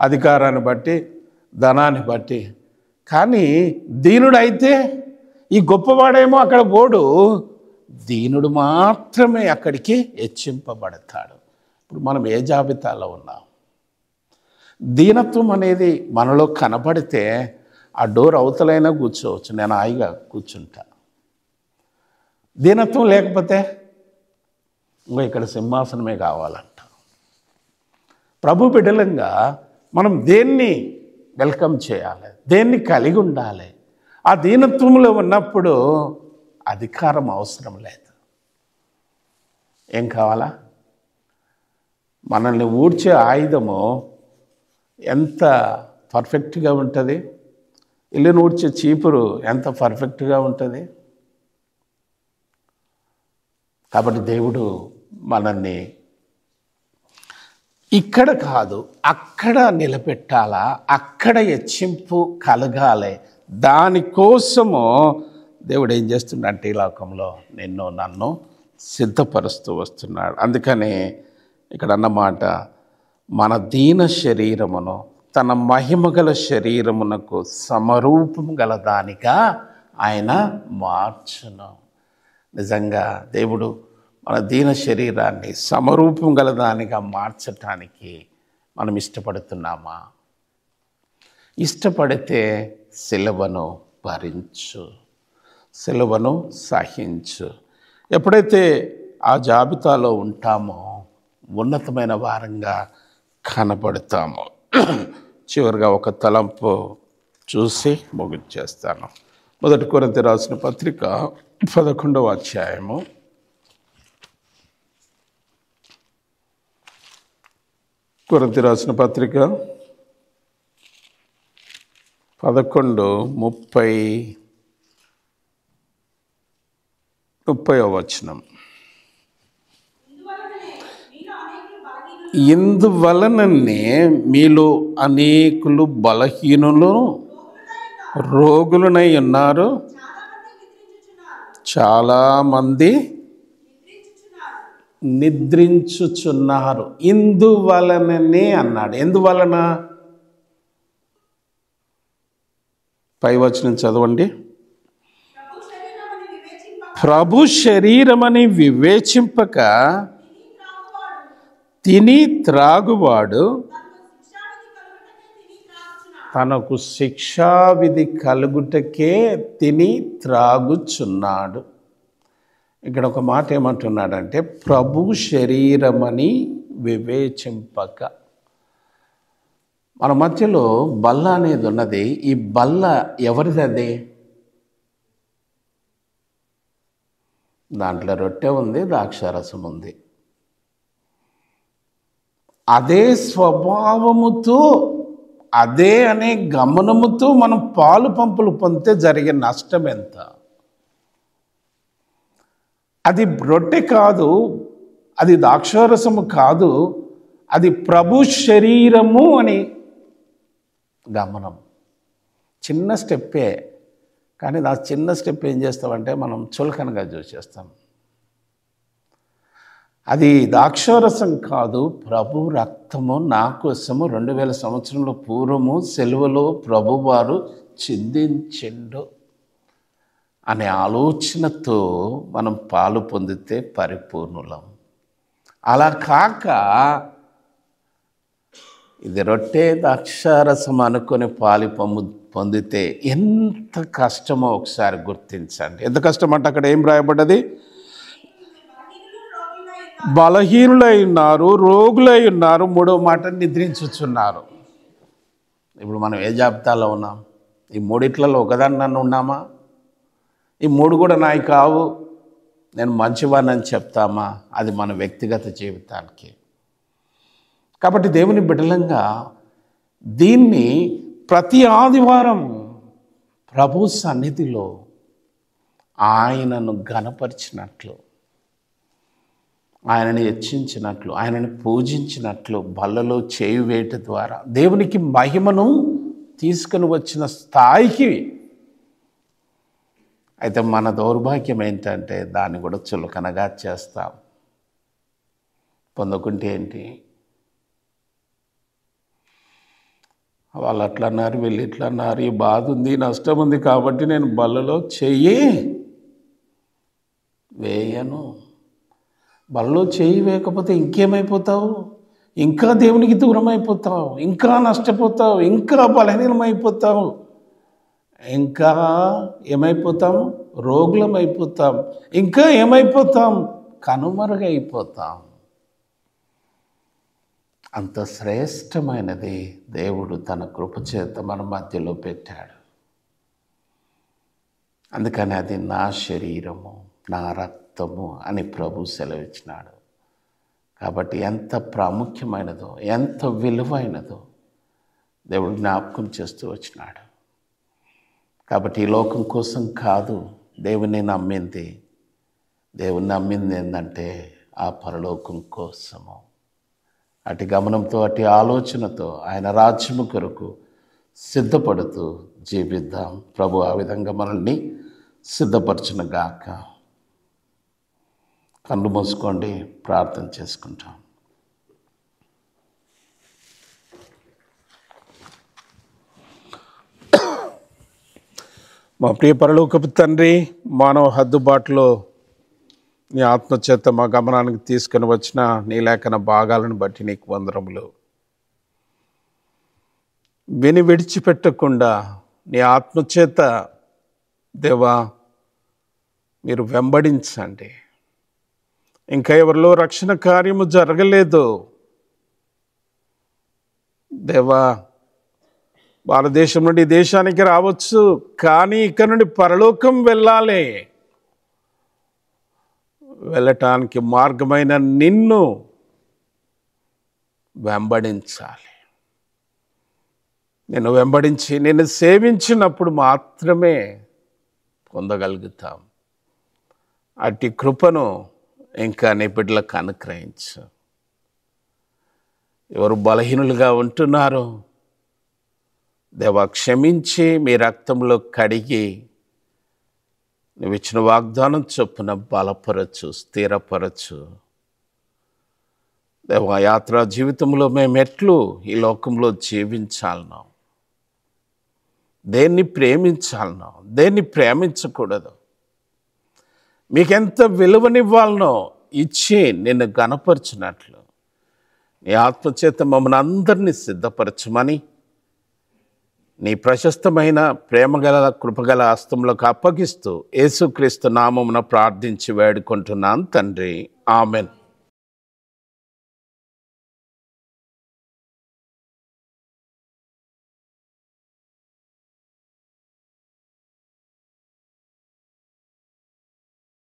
[SPEAKER 1] అధికారాన్ని బట్టి, ధనాన్ని బట్టి. కానీ దీనుడైతే, ఈ గొప్పవాడేమో అక్కడ పోడు, దీనుడు మాత్రమే అక్కడికి హెచ్చింపబడతాడు. ఇప్పుడు మనం ఏ జాబితాలో ఉన్నాం? దీనత్వం అనేది మనలో కనబడితే ఆ డోర్ అవతలైనా కూర్చోవచ్చు, నేను హాయిగా కూర్చుంటా. దీనత్వం లేకపోతే ఇంకా ఇక్కడ సింహాసనమే కావాలంట. ప్రభు బిడ్డలంగా మనం దేన్ని వెల్కమ్ చేయాలి, దేన్ని కలిగి ఉండాలి? ఆ దీనత్వంలో ఉన్నప్పుడు అధికారం అవసరం లేదు. ఏం కావాలా? మనల్ని ఊడ్చే ఆయుధము ఎంత పర్ఫెక్ట్గా ఉంటుంది, ఇల్లును ఊడ్చే చీపురు ఎంత పర్ఫెక్ట్గా ఉంటుంది. కాబట్టి దేవుడు మనల్ని ఇక్కడ కాదు అక్కడ నిలబెట్టాలా, అక్కడ హెచ్చింపు కలగాలి. దానికోసము దేవుడు ఏం చేస్తున్నాడంటే ఈ లోకంలో నిన్ను నన్ను సిద్ధపరుస్తూ వస్తున్నాడు. అందుకని ఇక్కడ అన్నమాట, మన దీన శరీరమును తన మహిమగల శరీరమునకు సమరూపం గల దానిగా ఆయన మార్చును. నిజంగా దేవుడు మన దీన శరీరాన్ని సమరూపం గల దానిగా మార్చటానికి మనం ఇష్టపడుతున్నామా? ఇష్టపడితే సిలువను భరించు, సిలువను సహించు. ఎప్పుడైతే ఆ జాబితాలో ఉంటామో ఉన్నతమైన వారంగా కనపడతాము. చివరిగా ఒక తలంపు చూసి ముగించేస్తాను. 1 కొరింథీ రాసిన పత్రిక 11వ అధ్యాయము 11:30వ వచనం. ఇందువలననే మీలో అనేకులు బలహీనులు, రోగులనై ఉన్నారు, చాలామంది నిద్రించుచున్నారు. ఇందువలననే అన్నాడు. ఎందువలన? పై వచనం చదవండి. ప్రభు శరీరమని వివేచింపక తిని త్రాగువాడు తనకు శిక్షావిధి కలుగుటకే తిని త్రాగుచున్నాడు. ఇక్కడ ఒక మాట ఏమంటున్నాడంటే ప్రభు శరీరమని వివేచింపక. మన మధ్యలో బల్ల అనేది ఉన్నది. ఈ బల్ల ఎవరిది? అది దాంట్లో రొట్టె ఉంది, ద్రాక్షారసం ఉంది. అదే స్వభావముతో, అదే అనే గమనముతో మనం పాలు పంపులు పొందితే జరిగే నష్టం ఎంత? అది రొట్టె కాదు, అది ద్రాక్షారసము కాదు, అది ప్రభు శరీరము అని గమనం. చిన్న స్టెప్పే, కానీ ఆ చిన్న స్టెప్ ఏం చేస్తామంటే మనం చులకనగా చూసేస్తాం. అది ద్రాక్షారసం కాదు, ప్రభు రక్తము నా కోసము 2000 సంవత్సరంలో పూర్వము సెలవులో ప్రభువారు చిందించెండు అనే ఆలోచనతో మనం పాలు పొందితే పరిపూర్ణులం. అలా కాక ఇది రొట్టె ద్రాక్షారసం అనుకుని పాలు పొందితే ఎంత కష్టమో ఒకసారి గుర్తించండి. ఎంత కష్టం అంటే అక్కడ ఏం రాయబడ్డది? బలహీనులై ఉన్నారు, రోగులై ఉన్నారు, మూడవ మాట నిద్రించుచున్నారు. ఇప్పుడు మనం ఏ జాబితాలో ఉన్నాం? ఈ మూడిట్లలో ఒకదాన్ని నన్ను ఉన్నామా? ఈ మూడు కూడా నాయి కావు, నేను మంచివాడిని చెప్తామా? అది మన వ్యక్తిగత జీవితానికి. కాబట్టి దేవుని బిడ్డలంగా దీన్ని ప్రతి ఆదివారం ప్రభు సన్నిధిలో ఆయనను ఘనపరిచినట్లు, ఆయనని హెచ్చించినట్లు, ఆయనని పూజించినట్లు బల్లలో చేయి వేట ద్వారా దేవునికి మహిమను తీసుకుని వచ్చిన స్థాయికి. అయితే మన దౌర్భాగ్యం ఏంటంటే దాన్ని కూడా చులకనగా చేస్తాం. పొందుకుంటే ఏంటి? వాళ్ళు అట్లా అన్నారు, వీళ్ళు ఇట్లా అన్నారు, ఈ బాధ ఉంది, నష్టం ఉంది, కాబట్టి నేను బల్లలో చెయ్యి వేయను. బల్లలో చెయ్యి వేయకపోతే ఇంకేమైపోతావు? ఇంకా దేవునికి దూరం అయిపోతావు, ఇంకా నష్టపోతావు, ఇంకా బలహీనమైపోతావు, ఇంకా ఏమైపోతాం? రోగులం అయిపోతాం, ఇంకా ఏమైపోతాం? కనుమరుగైపోతాం. అంత శ్రేష్టమైనది దేవుడు తన కృపచేత మన మధ్యలో పెట్టాడు. అందుకని అది నా శరీరము, నా రక్తము అని ప్రభు సెలవిచ్చినాడు. కాబట్టి ఎంత ప్రాముఖ్యమైనదో, ఎంత విలువైనదో దేవుడు జ్ఞాపకం చేస్తూ వచ్చినాడు. కాబట్టి ఈ లోకం కోసం కాదు దేవుని నమ్మింది. దేవుని నమ్మింది ఏంటంటే ఆ పరలోకం కోసము. అటు గమనంతో, అటు ఆలోచనతో ఆయన రాజ్యము కొరకు సిద్ధపడుతూ జీవిద్దాం. ప్రభు ఆ విధంగా మనల్ని సిద్ధపరచునుగాక. కళ్ళు మూసుకోండి, ప్రార్థన చేసుకుంటాం. మా ప్రియ పరలోకపు తండ్రి, మానవ హద్దుబాటులో నీ ఆత్మచేత మా గమనానికి తీసుకుని వచ్చిన నీ లేఖన భాగాలను బట్టి నీకు వందనములు. విని విడిచిపెట్టకుండా నీ ఆత్మచేత దేవా మీరు వెంబడించండి. ఇంకా ఎవరిలో రక్షణ కార్యము జరగలేదు దేవా, భారతదేశం నుండి దేశానికి రావచ్చు, కానీ ఇక్కడ నుండి పరలోకం వెళ్ళాలి. వెళ్ళటానికి మార్గమైన నిన్ను వెంబడించాలి. నిన్ను వెంబడించి నిన్ను సేవించినప్పుడు మాత్రమే పొందగలుగుతాం. అట్టి కృపను ఇంకా నీ బిడ్డలకు అనుగ్రహించు. ఎవరు బలహీనులుగా ఉంటున్నారో దేవా క్షమించి మీ రక్తంలో కడిగి నువ్వు ఇచ్చిన వాగ్దానం చొప్పున బలపరచు, స్థిరపరచు. దేవా యాత్రా జీవితంలో మేము ఎట్లు ఈ లోకంలో జీవించాలనో, దేన్ని ప్రేమించాలనో, దేన్ని ప్రేమించకూడదు, మీకెంత విలువనివ్వాలనో ఇచ్చి నిన్ను గణపరచున్నట్లు నీ ఆత్మచేత మమ్మల్ని అందరినీ సిద్ధపరచమని నీ ప్రశస్తమైన ప్రేమగల కృపగల హస్తములకు అప్పగిస్తూ యేసుక్రీస్తు నామమున ప్రార్థించి వేడుకుంటున్నాను తండ్రి. ఆమెన్.